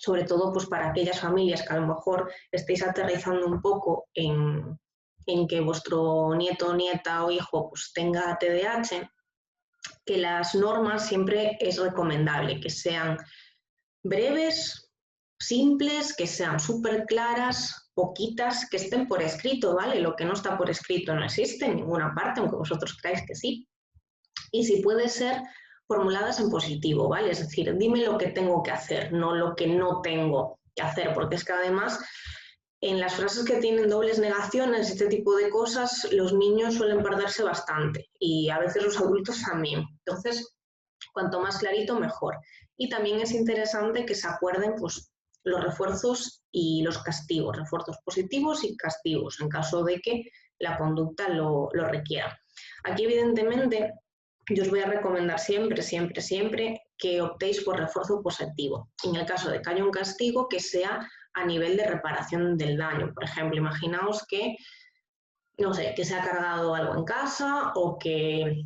sobre todo pues, para aquellas familias que a lo mejor estéis aterrizando un poco en que vuestro nieto, nieta o hijo pues, tenga TDAH, que las normas siempre es recomendable que sean breves, simples, que sean súper claras, poquitas, que estén por escrito, ¿vale? Lo que no está por escrito no existe en ninguna parte, aunque vosotros creáis que sí. Y si puede ser formuladas en positivo, ¿vale? Es decir, dime lo que tengo que hacer, no lo que no tengo que hacer, porque es que además en las frases que tienen dobles negaciones, este tipo de cosas, los niños suelen perderse bastante y a veces los adultos también. Entonces, cuanto más clarito, mejor. Y también es interesante que se acuerden pues, los refuerzos y los castigos, refuerzos positivos y castigos, en caso de que la conducta lo requiera. Aquí, evidentemente, yo os voy a recomendar siempre, siempre, siempre que optéis por refuerzo positivo. En el caso de que haya un castigo, que sea a nivel de reparación del daño. Por ejemplo, imaginaos que, no sé, que se ha cargado algo en casa o que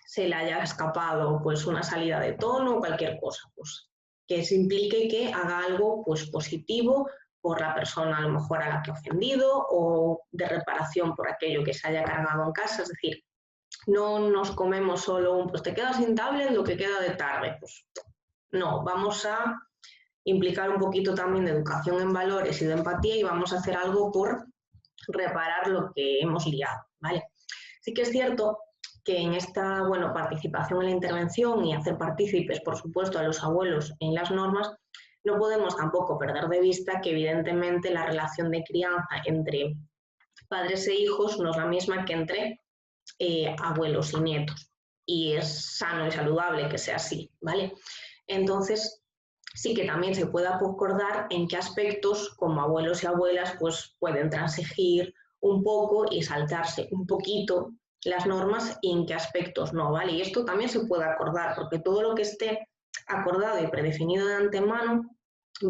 se le haya escapado pues una salida de tono o cualquier cosa, pues que se implique que haga algo pues positivo por la persona a lo mejor a la que ha ofendido o de reparación por aquello que se haya cargado en casa, es decir, no nos comemos solo un pues te quedas sin tablet lo que queda de tarde, pues no, vamos a implicar un poquito también de educación en valores y de empatía y vamos a hacer algo por reparar lo que hemos liado, ¿vale? Sí que es cierto que en esta bueno, participación en la intervención y hacer partícipes, por supuesto, a los abuelos en las normas, no podemos tampoco perder de vista que evidentemente la relación de crianza entre padres e hijos no es la misma que entre abuelos y nietos. Y es sano y saludable que sea así, ¿vale? Entonces, sí que también se puede acordar en qué aspectos, como abuelos y abuelas, pues pueden transigir un poco y saltarse un poquito las normas y en qué aspectos no, ¿vale? Y esto también se puede acordar, porque todo lo que esté acordado y predefinido de antemano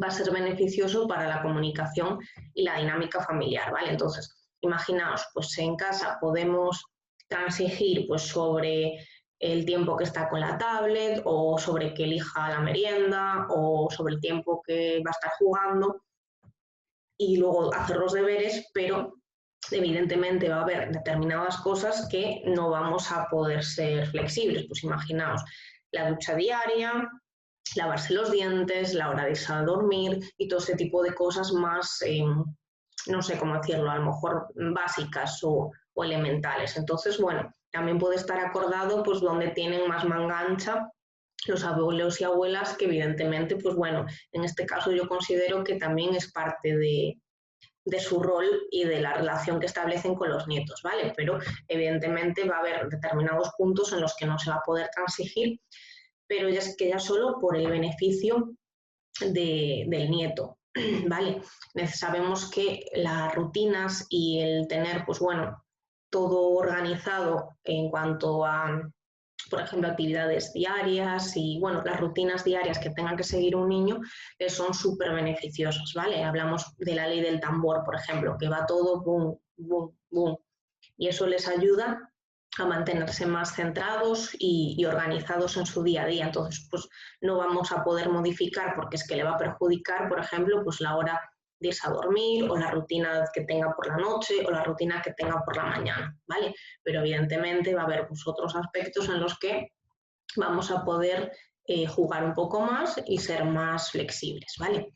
va a ser beneficioso para la comunicación y la dinámica familiar, ¿vale? Entonces, imaginaos, pues en casa podemos transigir pues, sobre el tiempo que está con la tablet o sobre que elija la merienda o sobre el tiempo que va a estar jugando y luego hacer los deberes, pero evidentemente va a haber determinadas cosas que no vamos a poder ser flexibles. Pues imaginaos la ducha diaria, lavarse los dientes, la hora de irse a dormir y todo ese tipo de cosas más, no sé cómo decirlo, a lo mejor básicas o elementales. Entonces, bueno, también puede estar acordado pues donde tienen más manga ancha los abuelos y abuelas, que evidentemente, pues bueno, en este caso yo considero que también es parte de su rol y de la relación que establecen con los nietos, ¿vale? Pero evidentemente va a haber determinados puntos en los que no se va a poder transigir pero ya es que ya solo por el beneficio del nieto, ¿vale? Sabemos que las rutinas y el tener, pues bueno, todo organizado en cuanto a, por ejemplo, actividades diarias y, bueno, las rutinas diarias que tenga que seguir un niño son súper beneficiosas, ¿vale? Hablamos de la ley del tambor, por ejemplo, que va todo boom, boom, boom, y eso les ayuda a mantenerse más centrados y organizados en su día a día. Entonces, pues no vamos a poder modificar porque es que le va a perjudicar, por ejemplo, pues la hora de irse a dormir o la rutina que tenga por la noche o la rutina que tenga por la mañana, ¿vale? Pero evidentemente va a haber pues, otros aspectos en los que vamos a poder jugar un poco más y ser más flexibles, ¿vale?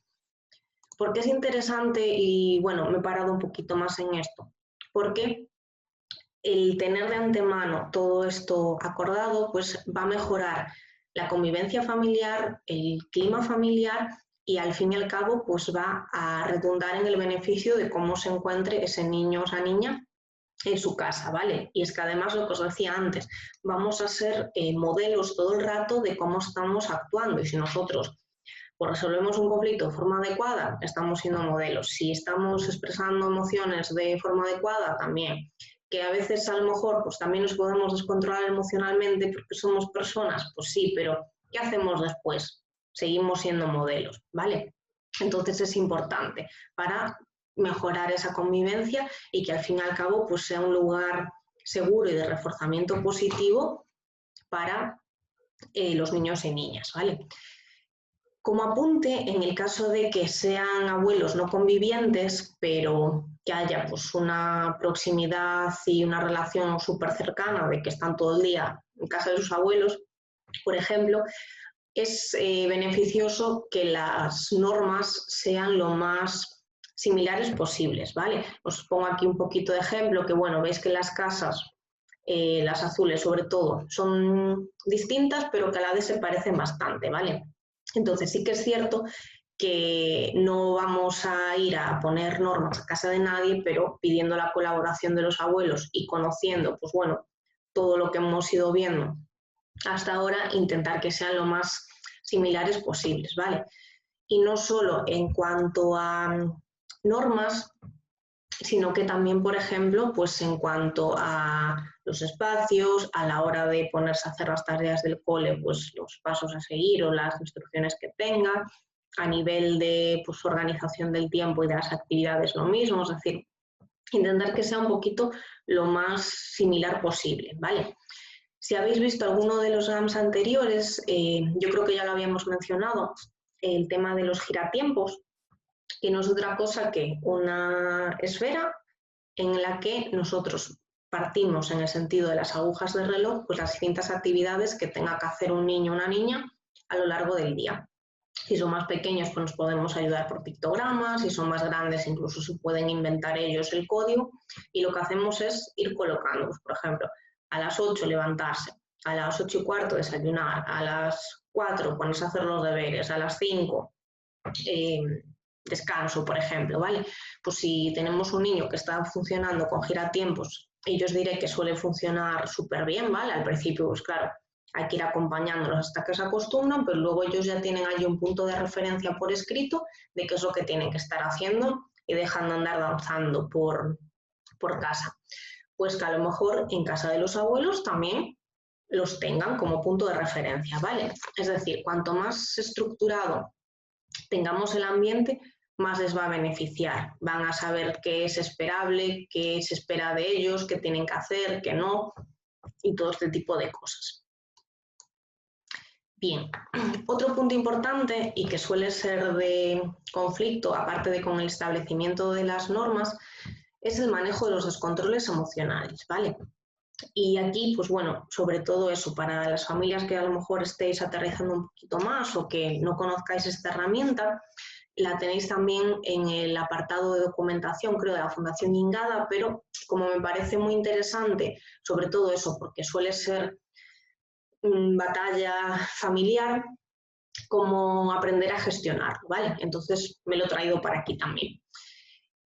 ¿Por qué es interesante? Y bueno, me he parado un poquito más en esto. Porque el tener de antemano todo esto acordado, pues va a mejorar la convivencia familiar, el clima familiar y al fin y al cabo pues va a redundar en el beneficio de cómo se encuentre ese niño o esa niña en su casa, ¿vale? Y es que además lo que os decía antes, vamos a ser modelos todo el rato de cómo estamos actuando y si nosotros pues resolvemos un conflicto de forma adecuada, estamos siendo modelos. Si estamos expresando emociones de forma adecuada, también. Que a veces a lo mejor pues también nos podemos descontrolar emocionalmente porque somos personas, pues sí, pero ¿qué hacemos después? Seguimos siendo modelos, ¿vale? Entonces es importante para mejorar esa convivencia y que al fin y al cabo pues sea un lugar seguro y de reforzamiento positivo para los niños y niñas, ¿vale? Como apunte, en el caso de que sean abuelos no convivientes, pero que haya pues, una proximidad y una relación súper cercana, de que están todo el día en casa de sus abuelos, por ejemplo, es beneficioso que las normas sean lo más similares posibles, ¿vale? Os pongo aquí un poquito de ejemplo, que bueno, veis que las casas, las azules sobre todo, son distintas, pero que a la vez se parecen bastante, ¿vale? Entonces sí que es cierto que no vamos a ir a poner normas a casa de nadie, pero pidiendo la colaboración de los abuelos y conociendo, pues bueno, todo lo que hemos ido viendo hasta ahora, intentar que sean lo más similares posibles, ¿vale? Y no solo en cuanto a normas, sino que también, por ejemplo, pues en cuanto a los espacios, a la hora de ponerse a hacer las tareas del cole, pues los pasos a seguir o las instrucciones que tenga, a nivel de pues, organización del tiempo y de las actividades lo mismo, es decir, intentar que sea un poquito lo más similar posible, ¿vale? Si habéis visto alguno de los GAMS anteriores, yo creo que ya lo habíamos mencionado, el tema de los giratiempos, que no es otra cosa que una esfera en la que nosotros partimos en el sentido de las agujas de reloj, pues las distintas actividades que tenga que hacer un niño o una niña a lo largo del día. Si son más pequeños, pues nos podemos ayudar por pictogramas, si son más grandes, incluso se pueden inventar ellos el código, y lo que hacemos es ir colocando, pues, por ejemplo, a las 8 levantarse, a las 8 y cuarto desayunar, a las 4 ponerse a hacer los deberes, a las 5 descanso, por ejemplo, ¿vale? Pues si tenemos un niño que está funcionando con giratiempos, y yo os diré que suele funcionar súper bien, ¿vale? Al principio, pues claro, hay que ir acompañándolos hasta que se acostumbran, pero luego ellos ya tienen allí un punto de referencia por escrito de qué es lo que tienen que estar haciendo y dejan de andar danzando por casa. Pues que a lo mejor en casa de los abuelos también los tengan como punto de referencia, ¿vale? Es decir, cuanto más estructurado tengamos el ambiente, más les va a beneficiar. Van a saber qué es esperable, qué se espera de ellos, qué tienen que hacer, qué no, y todo este tipo de cosas. Bien, otro punto importante y que suele ser de conflicto, aparte de con el establecimiento de las normas, es el manejo de los descontroles emocionales, ¿vale? Y aquí, pues bueno, sobre todo eso, para las familias que a lo mejor estéis aterrizando un poquito más o que no conozcáis esta herramienta, la tenéis también en el apartado de documentación, creo, de la Fundación Ingada, pero como me parece muy interesante, sobre todo eso, porque suele ser batalla familiar, como aprender a gestionarlo, ¿vale? Entonces me lo he traído para aquí también.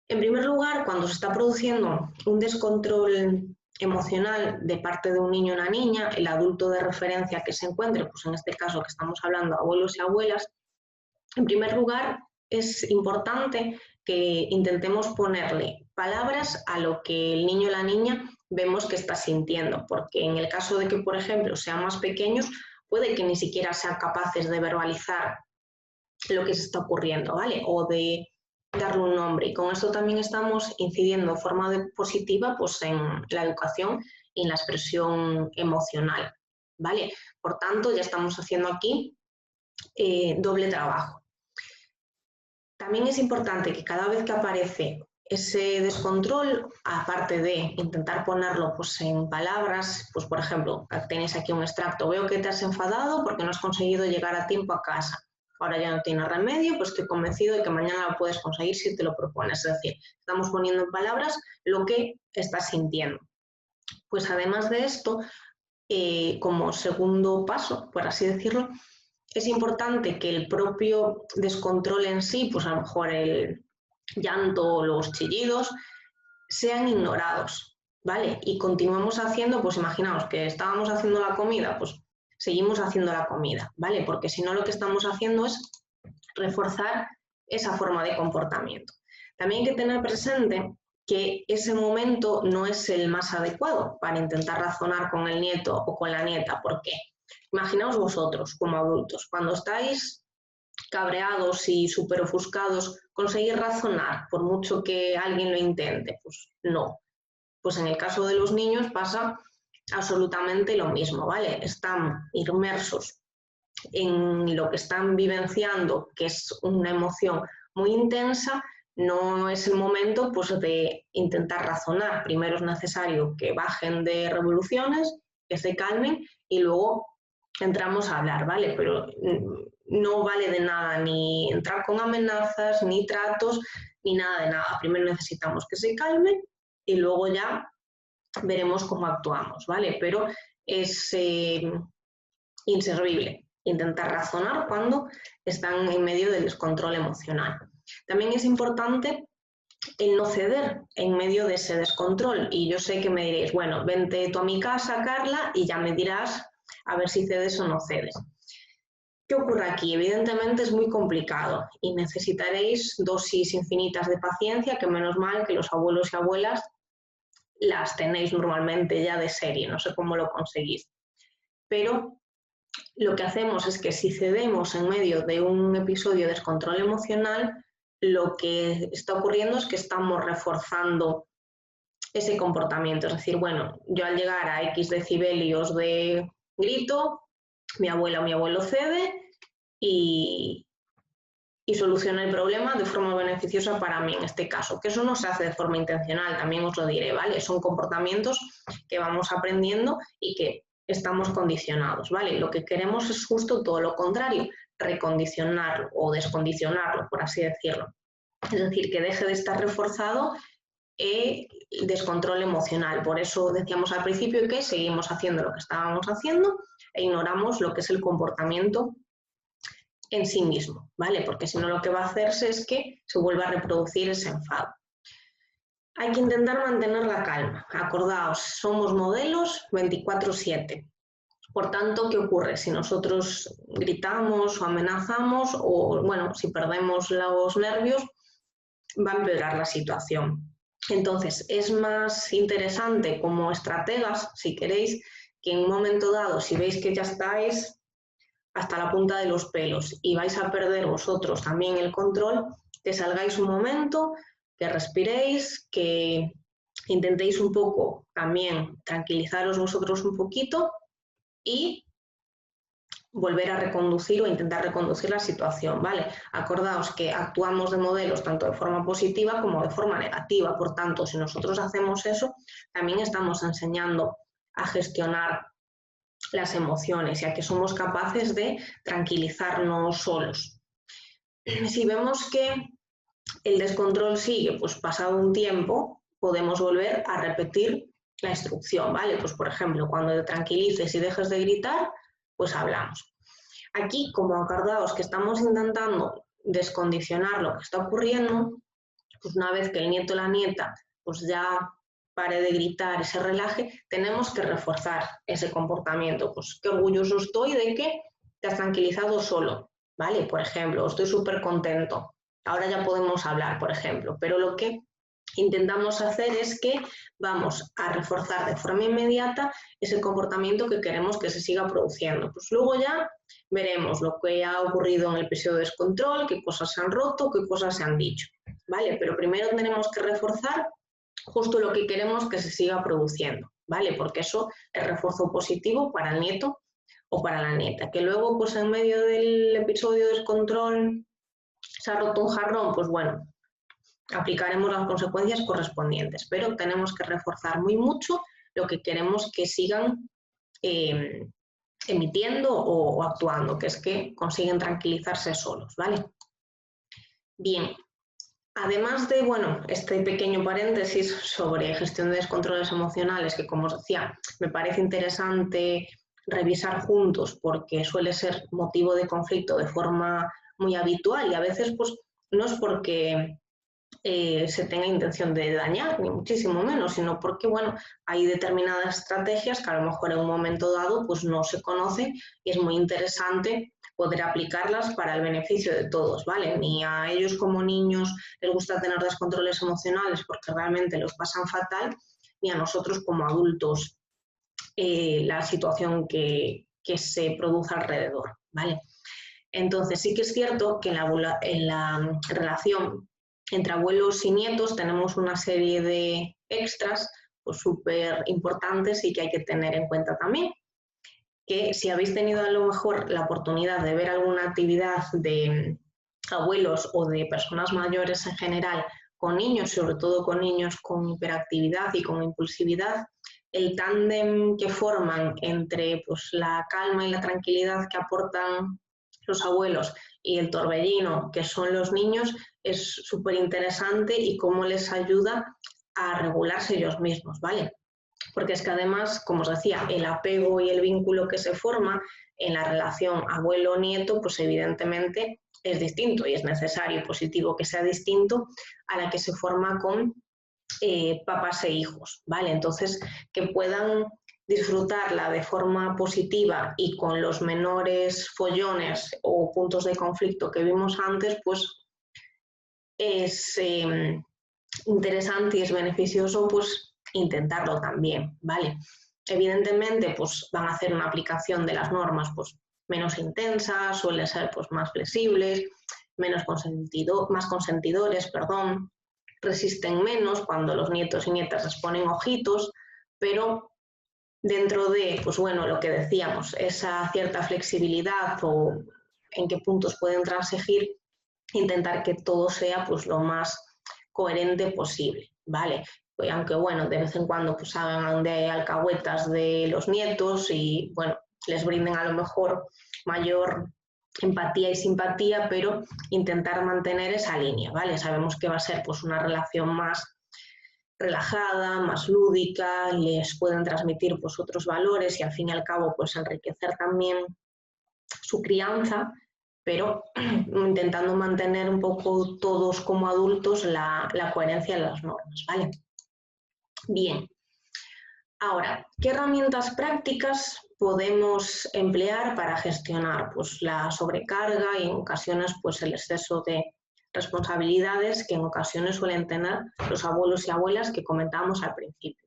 En primer lugar, cuando se está produciendo un descontrol emocional de parte de un niño o una niña, el adulto de referencia que se encuentre, pues en este caso que estamos hablando, abuelos y abuelas, en primer lugar es importante que intentemos ponerle palabras a lo que el niño o la niña vemos que está sintiendo, porque en el caso de que, por ejemplo, sean más pequeños, puede que ni siquiera sean capaces de verbalizar lo que se está ocurriendo, ¿vale? O de darle un nombre. Y con esto también estamos incidiendo de forma positiva pues, en la educación y en la expresión emocional, ¿vale? Por tanto, ya estamos haciendo aquí doble trabajo. También es importante que cada vez que aparece ese descontrol, aparte de intentar ponerlo pues, en palabras, pues por ejemplo, tenéis aquí un extracto, veo que te has enfadado porque no has conseguido llegar a tiempo a casa. Ahora ya no tienes remedio, pues estoy convencido de que mañana lo puedes conseguir si te lo propones. Es decir, estamos poniendo en palabras lo que estás sintiendo. Pues además de esto, como segundo paso, por así decirlo, es importante que el propio descontrol en sí, pues a lo mejor el llanto o los chillidos, sean ignorados, ¿vale? Y continuamos haciendo, pues imaginaos que estábamos haciendo la comida, pues seguimos haciendo la comida, ¿vale? Porque si no lo que estamos haciendo es reforzar esa forma de comportamiento. También hay que tener presente que ese momento no es el más adecuado para intentar razonar con el nieto o con la nieta. ¿Por qué? Imaginaos vosotros como adultos, cuando estáis cabreados y súper ofuscados, ¿conseguir razonar por mucho que alguien lo intente? Pues no. Pues en el caso de los niños pasa absolutamente lo mismo, ¿vale? Están inmersos en lo que están vivenciando, que es una emoción muy intensa, no es el momento pues, de intentar razonar. Primero es necesario que bajen de revoluciones, que se calmen y luego entramos a hablar, ¿vale? Pero no vale de nada ni entrar con amenazas, ni tratos, ni nada de nada. Primero necesitamos que se calmen y luego ya veremos cómo actuamos, ¿vale? Pero es inservible intentar razonar cuando están en medio del descontrol emocional. También es importante el no ceder en medio de ese descontrol. Y yo sé que me diréis, bueno, vente tú a mi casa, Carla, y ya me dirás a ver si cedes o no cedes. ¿Qué ocurre aquí? Evidentemente es muy complicado y necesitaréis dosis infinitas de paciencia, que menos mal que los abuelos y abuelas las tenéis normalmente ya de serie, no sé cómo lo conseguís. Pero lo que hacemos es que si cedemos en medio de un episodio de descontrol emocional, lo que está ocurriendo es que estamos reforzando ese comportamiento. Es decir, bueno, yo al llegar a X decibelios de grito, mi abuela o mi abuelo cede y soluciona el problema de forma beneficiosa para mí en este caso, que eso no se hace de forma intencional, también os lo diré, ¿vale? Son comportamientos que vamos aprendiendo y que estamos condicionados, ¿vale? Lo que queremos es justo todo lo contrario, recondicionarlo o descondicionarlo, por así decirlo. Es decir, que deje de estar reforzado el descontrol emocional. Por eso decíamos al principio que seguimos haciendo lo que estábamos haciendo e ignoramos lo que es el comportamiento en sí mismo, ¿vale? Porque si no lo que va a hacerse es que se vuelva a reproducir ese enfado. Hay que intentar mantener la calma. Acordaos, somos modelos 24/7. Por tanto, ¿qué ocurre? Si nosotros gritamos o amenazamos o, bueno, si perdemos los nervios, va a empeorar la situación. Entonces, es más interesante como estrategas, si queréis, que en un momento dado, si veis que ya estáis hasta la punta de los pelos y vais a perder vosotros también el control, que salgáis un momento, que respiréis, que intentéis un poco también tranquilizaros vosotros un poquito y volver a reconducir o intentar reconducir la situación, ¿vale? Acordaos que actuamos de modelos tanto de forma positiva como de forma negativa, por tanto, si nosotros hacemos eso, también estamos enseñando a gestionar las emociones, ya que somos capaces de tranquilizarnos solos. Si vemos que el descontrol sigue, pues pasado un tiempo, podemos volver a repetir la instrucción, ¿vale? Pues por ejemplo, cuando te tranquilices y dejes de gritar, pues hablamos. Aquí, como acordaos que estamos intentando descondicionar lo que está ocurriendo, pues una vez que el nieto o la nieta pues ya pare de gritar y se relaje, tenemos que reforzar ese comportamiento. Pues qué orgulloso estoy de que te has tranquilizado solo, ¿vale? Por ejemplo, estoy súper contento. Ahora ya podemos hablar, por ejemplo, pero lo que intentamos hacer es que vamos a reforzar de forma inmediata ese comportamiento que queremos que se siga produciendo. Pues luego ya veremos lo que ha ocurrido en el episodio de descontrol, qué cosas se han roto, qué cosas se han dicho, ¿vale? Pero primero tenemos que reforzar justo lo que queremos que se siga produciendo, ¿vale? Porque eso es refuerzo positivo para el nieto o para la nieta. Que luego, pues en medio del episodio de descontrol se ha roto un jarrón, pues bueno, aplicaremos las consecuencias correspondientes, pero tenemos que reforzar muy mucho lo que queremos que sigan emitiendo o actuando, que es que consiguen tranquilizarse solos, ¿vale? Bien, además de, bueno, este pequeño paréntesis sobre gestión de descontroles emocionales, que como os decía, me parece interesante revisar juntos porque suele ser motivo de conflicto de forma muy habitual y a veces pues no es porque se tenga intención de dañar, ni muchísimo menos, sino porque, bueno, hay determinadas estrategias que a lo mejor en un momento dado pues no se conocen y es muy interesante poder aplicarlas para el beneficio de todos, ¿vale? Ni a ellos como niños les gusta tener descontroles emocionales porque realmente los pasan fatal, ni a nosotros como adultos la situación que se produce alrededor, ¿vale? Entonces sí que es cierto que en la relación entre abuelos y nietos tenemos una serie de extras pues, súper importantes y que hay que tener en cuenta también. Que si habéis tenido a lo mejor la oportunidad de ver alguna actividad de abuelos o de personas mayores en general con niños, sobre todo con niños con hiperactividad y con impulsividad, el tándem que forman entre pues, la calma y la tranquilidad que aportan los abuelos y el torbellino que son los niños es súper interesante y cómo les ayuda a regularse ellos mismos, ¿vale? Porque es que además, como os decía, el apego y el vínculo que se forma en la relación abuelo-nieto, pues evidentemente es distinto y es necesario y positivo que sea distinto a la que se forma con papás e hijos, ¿vale? Entonces, que puedan disfrutarla de forma positiva y con los menores follones o puntos de conflicto que vimos antes, pues es interesante y es beneficioso pues intentarlo también, ¿vale? Evidentemente pues van a hacer una aplicación de las normas pues menos intensa, suelen ser pues más flexibles, más consentidores, perdón, resisten menos cuando los nietos y nietas les ponen ojitos, pero dentro de, pues bueno, lo que decíamos, esa cierta flexibilidad o en qué puntos pueden transigir, intentar que todo sea pues lo más coherente posible, ¿vale? Pues, aunque bueno, de vez en cuando pues hagan de alcahuetas de los nietos y bueno, les brinden a lo mejor mayor empatía y simpatía, pero intentar mantener esa línea, ¿vale? Sabemos que va a ser pues una relación más relajada, más lúdica, les pueden transmitir pues otros valores y al fin y al cabo pues enriquecer también su crianza, pero intentando mantener un poco todos como adultos la coherencia de las normas, ¿vale? Bien, ahora, ¿qué herramientas prácticas podemos emplear para gestionar pues, la sobrecarga y en ocasiones pues, el exceso de responsabilidades que en ocasiones suelen tener los abuelos y abuelas que comentábamos al principio?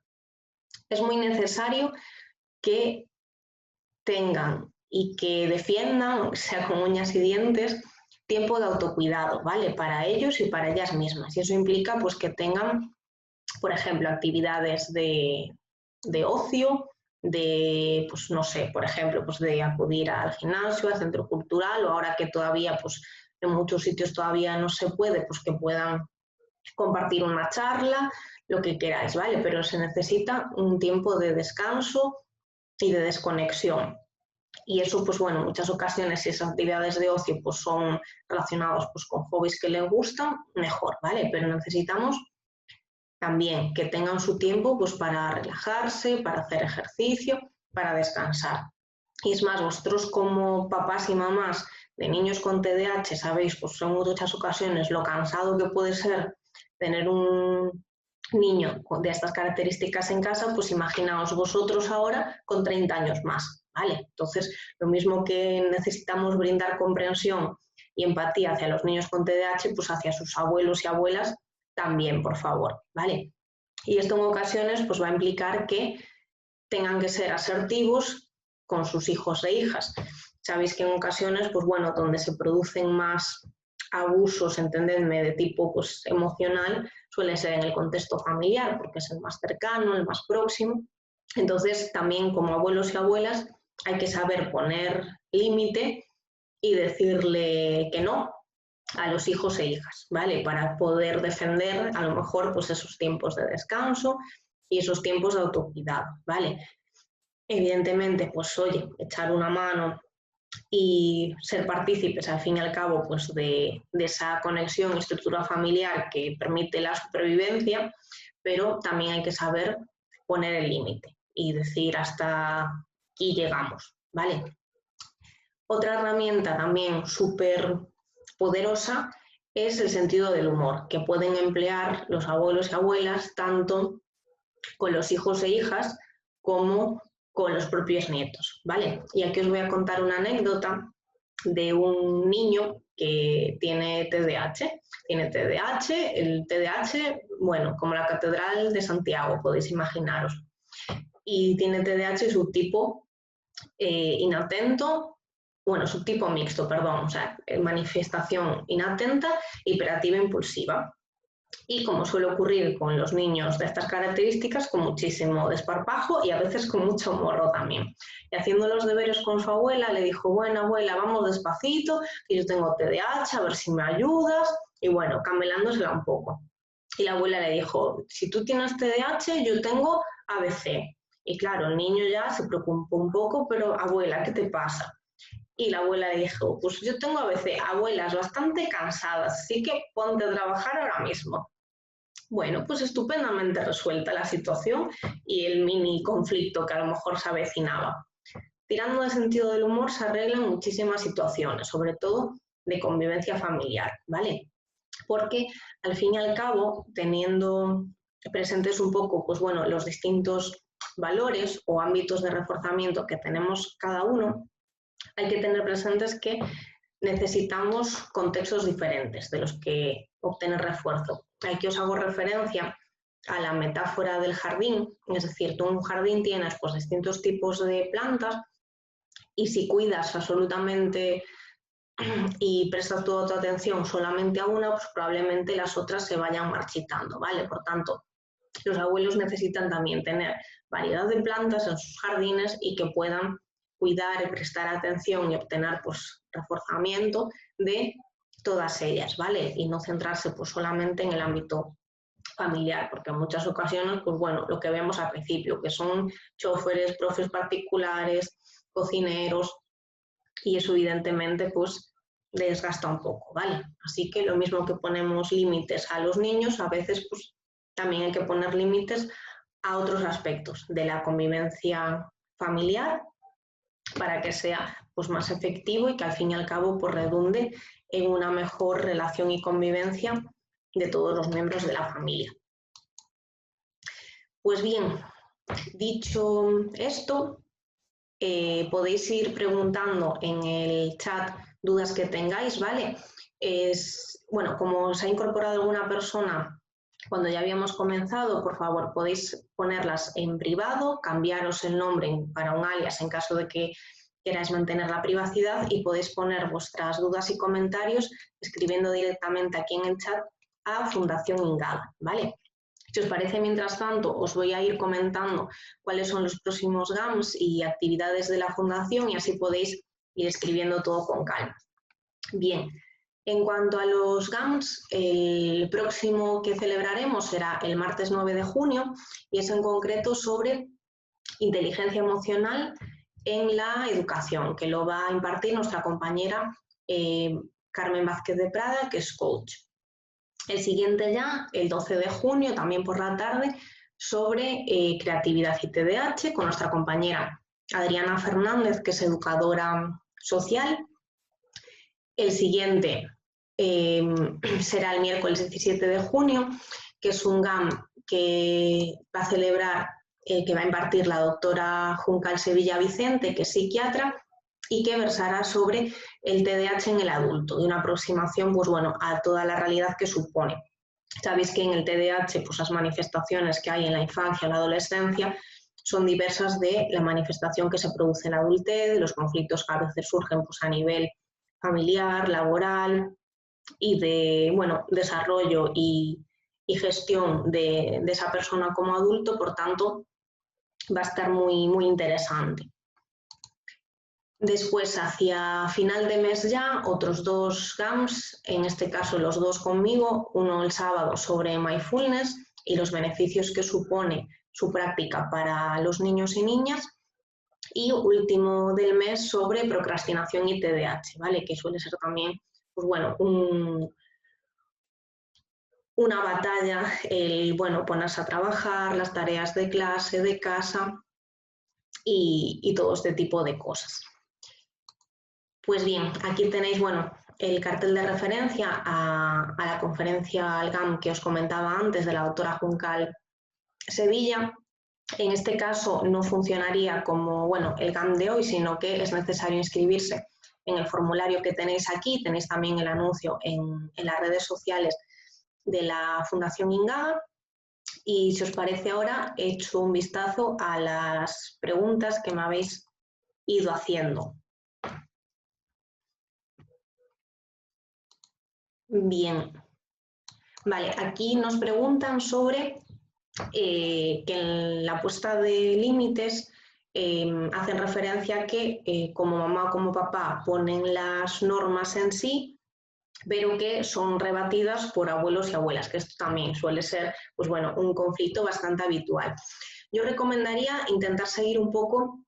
Es muy necesario que tengan y que defiendan, aunque sea con uñas y dientes, tiempo de autocuidado, ¿vale? Para ellos y para ellas mismas. Y eso implica pues, que tengan, por ejemplo, actividades de ocio, de, pues no sé, por ejemplo, pues de acudir al gimnasio, al centro cultural, o ahora que todavía, pues en muchos sitios todavía no se puede, pues que puedan compartir una charla, lo que queráis, ¿vale? Pero se necesita un tiempo de descanso y de desconexión. Y eso, pues bueno, en muchas ocasiones, si esas actividades de ocio pues, son relacionadas pues, con hobbies que les gustan, mejor, ¿vale? Pero necesitamos también que tengan su tiempo pues, para relajarse, para hacer ejercicio, para descansar. Y es más, vosotros como papás y mamás de niños con TDAH sabéis pues, en muchas ocasiones lo cansado que puede ser tener un niño de estas características en casa, pues imaginaos vosotros ahora con 30 años más, ¿vale? Entonces, lo mismo que necesitamos brindar comprensión y empatía hacia los niños con TDAH, pues hacia sus abuelos y abuelas también, por favor, ¿vale? Y esto en ocasiones pues va a implicar que tengan que ser asertivos con sus hijos e hijas. Sabéis que en ocasiones, pues bueno, donde se producen más abusos, entendedme, de tipo pues, emocional, suele ser en el contexto familiar, porque es el más cercano, el más próximo. Entonces, también como abuelos y abuelas, hay que saber poner límite y decirle que no a los hijos e hijas, ¿vale? Para poder defender a lo mejor pues esos tiempos de descanso y esos tiempos de autocuidado, ¿vale? Evidentemente, pues oye, echar una mano y ser partícipes al fin y al cabo pues de esa conexión y estructura familiar que permite la supervivencia, pero también hay que saber poner el límite y decir hasta aquí llegamos, ¿vale? Otra herramienta también súper poderosa es el sentido del humor, que pueden emplear los abuelos y abuelas tanto con los hijos e hijas como con los propios nietos, ¿vale? Y aquí os voy a contar una anécdota de un niño que tiene TDAH. Tiene TDAH, el TDAH, bueno, como la Catedral de Santiago, podéis imaginaros. Y tiene TDAH subtipo inatento, bueno, subtipo mixto, perdón, o sea, manifestación inatenta, hiperativa impulsiva. Y como suele ocurrir con los niños de estas características, con muchísimo desparpajo y a veces con mucho morro también. Y haciendo los deberes con su abuela, le dijo, bueno, abuela, vamos despacito, que yo tengo TDAH, a ver si me ayudas. Y bueno, camelándosela un poco. Y la abuela le dijo, si tú tienes TDAH, yo tengo ABC. Y claro, el niño ya se preocupó un poco, pero abuela, ¿qué te pasa? Y la abuela le dijo, pues yo tengo ABC, abuelas bastante cansadas, así que ponte a trabajar ahora mismo. Bueno, pues estupendamente resuelta la situación y el mini conflicto que a lo mejor se avecinaba. Tirando de sentido del humor se arreglan muchísimas situaciones, sobre todo de convivencia familiar, ¿vale? Porque al fin y al cabo, teniendo presentes un poco, pues bueno, los distintos valores o ámbitos de reforzamiento que tenemos cada uno, hay que tener presentes que necesitamos contextos diferentes de los que obtener refuerzo. Aquí os hago referencia a la metáfora del jardín, es decir, tú en un jardín tienes pues, distintos tipos de plantas y si cuidas absolutamente y prestas toda tu atención solamente a una, pues probablemente las otras se vayan marchitando, ¿vale? Por tanto, los abuelos necesitan también tener variedad de plantas en sus jardines y que puedan cuidar y prestar atención y obtener pues, reforzamiento de todas ellas, ¿vale? Y no centrarse pues, solamente en el ámbito familiar, porque en muchas ocasiones, pues bueno, lo que vemos al principio, que son choferes, profes particulares, cocineros, y eso evidentemente pues desgasta un poco, ¿vale? Así que lo mismo que ponemos límites a los niños, a veces pues también hay que poner límites a otros aspectos de la convivencia familiar para que sea pues, más efectivo y que al fin y al cabo pues, redunde en una mejor relación y convivencia de todos los miembros de la familia. Pues bien, dicho esto, podéis ir preguntando en el chat dudas que tengáis, ¿vale? Bueno, como se ha incorporado alguna persona cuando ya habíamos comenzado, por favor, podéis ponerlas en privado, cambiaros el nombre para un alias en caso de que queráis mantener la privacidad y podéis poner vuestras dudas y comentarios escribiendo directamente aquí en el chat a Fundación Ingada, ¿vale? Si os parece, mientras tanto, os voy a ir comentando cuáles son los próximos GAMS y actividades de la Fundación y así podéis ir escribiendo todo con calma. Bien, en cuanto a los GAMS, el próximo que celebraremos será el martes 9 de junio y es en concreto sobre inteligencia emocional en la educación, que lo va a impartir nuestra compañera Carmen Vázquez de Prada, que es coach. El siguiente ya, el 12 de junio, también por la tarde, sobre creatividad y TDAH, con nuestra compañera Adriana Fernández, que es educadora social. El siguiente será el miércoles 17 de junio, que es un GAM que va a celebrar, que va a impartir la doctora Juncal Sevilla Vicente, que es psiquiatra, y que versará sobre el TDAH en el adulto, de una aproximación pues, bueno, a toda la realidad que supone. Sabéis que en el TDAH pues, las manifestaciones que hay en la infancia o la adolescencia son diversas de la manifestación que se produce en la adultez, de los conflictos que a veces surgen pues, a nivel familiar, laboral y de bueno, desarrollo y gestión de esa persona como adulto, por tanto, va a estar muy, muy interesante. Después, hacia final de mes ya, otros 2 GAMS, en este caso los 2 conmigo, uno el sábado sobre mindfulness y los beneficios que supone su práctica para los niños y niñas, y último del mes sobre procrastinación y TDAH, ¿vale? Que suele ser también, pues bueno, una batalla el, bueno, ponerse a trabajar, las tareas de clase, de casa y todo este tipo de cosas. Pues bien, aquí tenéis, bueno, el cartel de referencia a la conferencia al GAM que os comentaba antes de la doctora Juncal Sevilla. En este caso no funcionaría como, bueno, el GAM de hoy, sino que es necesario inscribirse en el formulario que tenéis aquí. Tenéis también el anuncio en las redes sociales de la Fundación Ingada. Y si os parece ahora, he hecho un vistazo a las preguntas que me habéis ido haciendo. Bien, vale, aquí nos preguntan sobre que en la puesta de límites hacen referencia a que como mamá o como papá ponen las normas en sí, pero que son rebatidas por abuelos y abuelas, que esto también suele ser pues bueno, un conflicto bastante habitual. Yo recomendaría intentar seguir un poco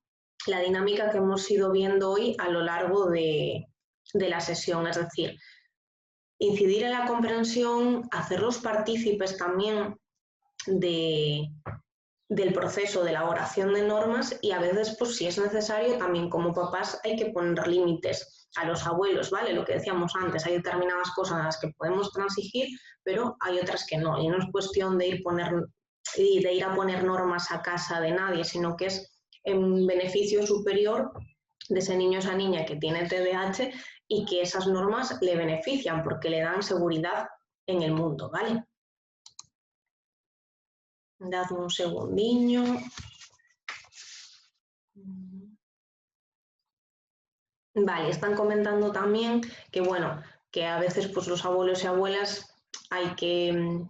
la dinámica que hemos ido viendo hoy a lo largo de la sesión, es decir, incidir en la comprensión, hacerlos partícipes también del proceso de elaboración de normas y a veces, pues si es necesario, también como papás hay que poner límites a los abuelos, ¿vale? Lo que decíamos antes, hay determinadas cosas en las que podemos transigir, pero hay otras que no. Y no es cuestión de ir a poner normas a casa de nadie, sino que es en beneficio superior de ese niño o esa niña que tiene TDAH y que esas normas le benefician porque le dan seguridad en el mundo, ¿vale? Dadme un segundinho. Vale, están comentando también que, bueno, que a veces pues los abuelos y abuelas hay que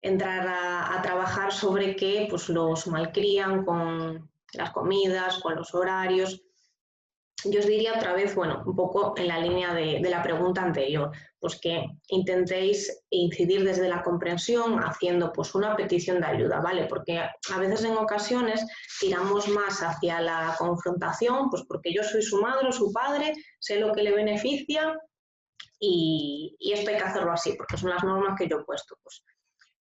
entrar a trabajar sobre que pues los malcrían con las comidas, con los horarios. Yo os diría otra vez, bueno, un poco en la línea de la pregunta anterior, pues que intentéis incidir desde la comprensión haciendo pues una petición de ayuda, ¿vale? Porque a veces en ocasiones tiramos más hacia la confrontación, pues porque yo soy su madre o su padre, sé lo que le beneficia y esto hay que hacerlo así, porque son las normas que yo he puesto. Pues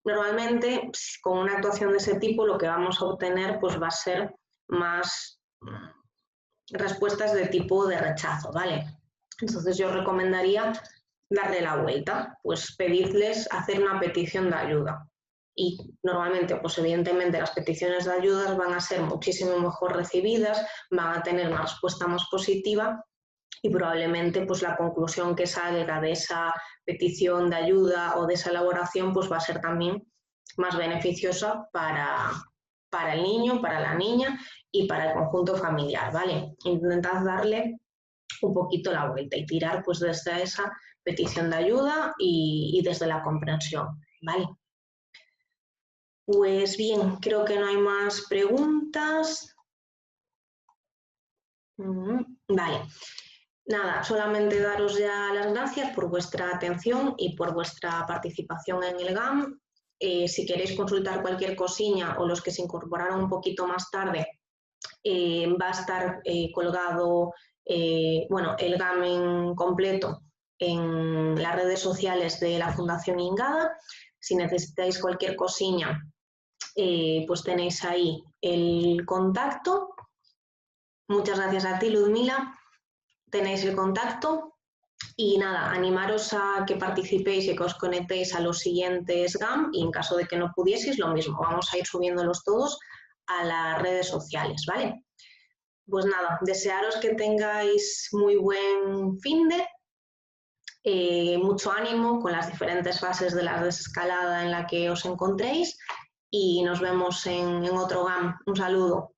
normalmente con una actuación de ese tipo lo que vamos a obtener pues va a ser más respuestas de tipo de rechazo, ¿vale? Entonces yo recomendaría darle la vuelta, pues pedirles hacer una petición de ayuda. Y normalmente, pues evidentemente las peticiones de ayuda van a ser muchísimo mejor recibidas, van a tener una respuesta más positiva y probablemente pues la conclusión que salga de esa petición de ayuda o de esa elaboración pues va a ser también más beneficiosa para el niño, para la niña y para el conjunto familiar, ¿vale? Intentad darle un poquito la vuelta y tirar pues desde esa petición de ayuda y desde la comprensión, ¿vale? Pues bien, creo que no hay más preguntas. Vale. Nada, solamente daros ya las gracias por vuestra atención y por vuestra participación en el GAM. Si queréis consultar cualquier cosilla o los que se incorporaron un poquito más tarde, va a estar colgado bueno, el GAM en completo en las redes sociales de la Fundación Ingada. Si necesitáis cualquier cosilla, pues tenéis ahí el contacto. Muchas gracias a ti, Ludmila. Tenéis el contacto Y nada, animaros a que participéis y que os conectéis a los siguientes GAM y en caso de que no pudieseis, lo mismo, vamos a ir subiéndolos todos a las redes sociales, ¿vale? Pues nada, desearos que tengáis muy buen finde, mucho ánimo con las diferentes fases de la desescalada en la que os encontréis y nos vemos en otro GAM. Un saludo.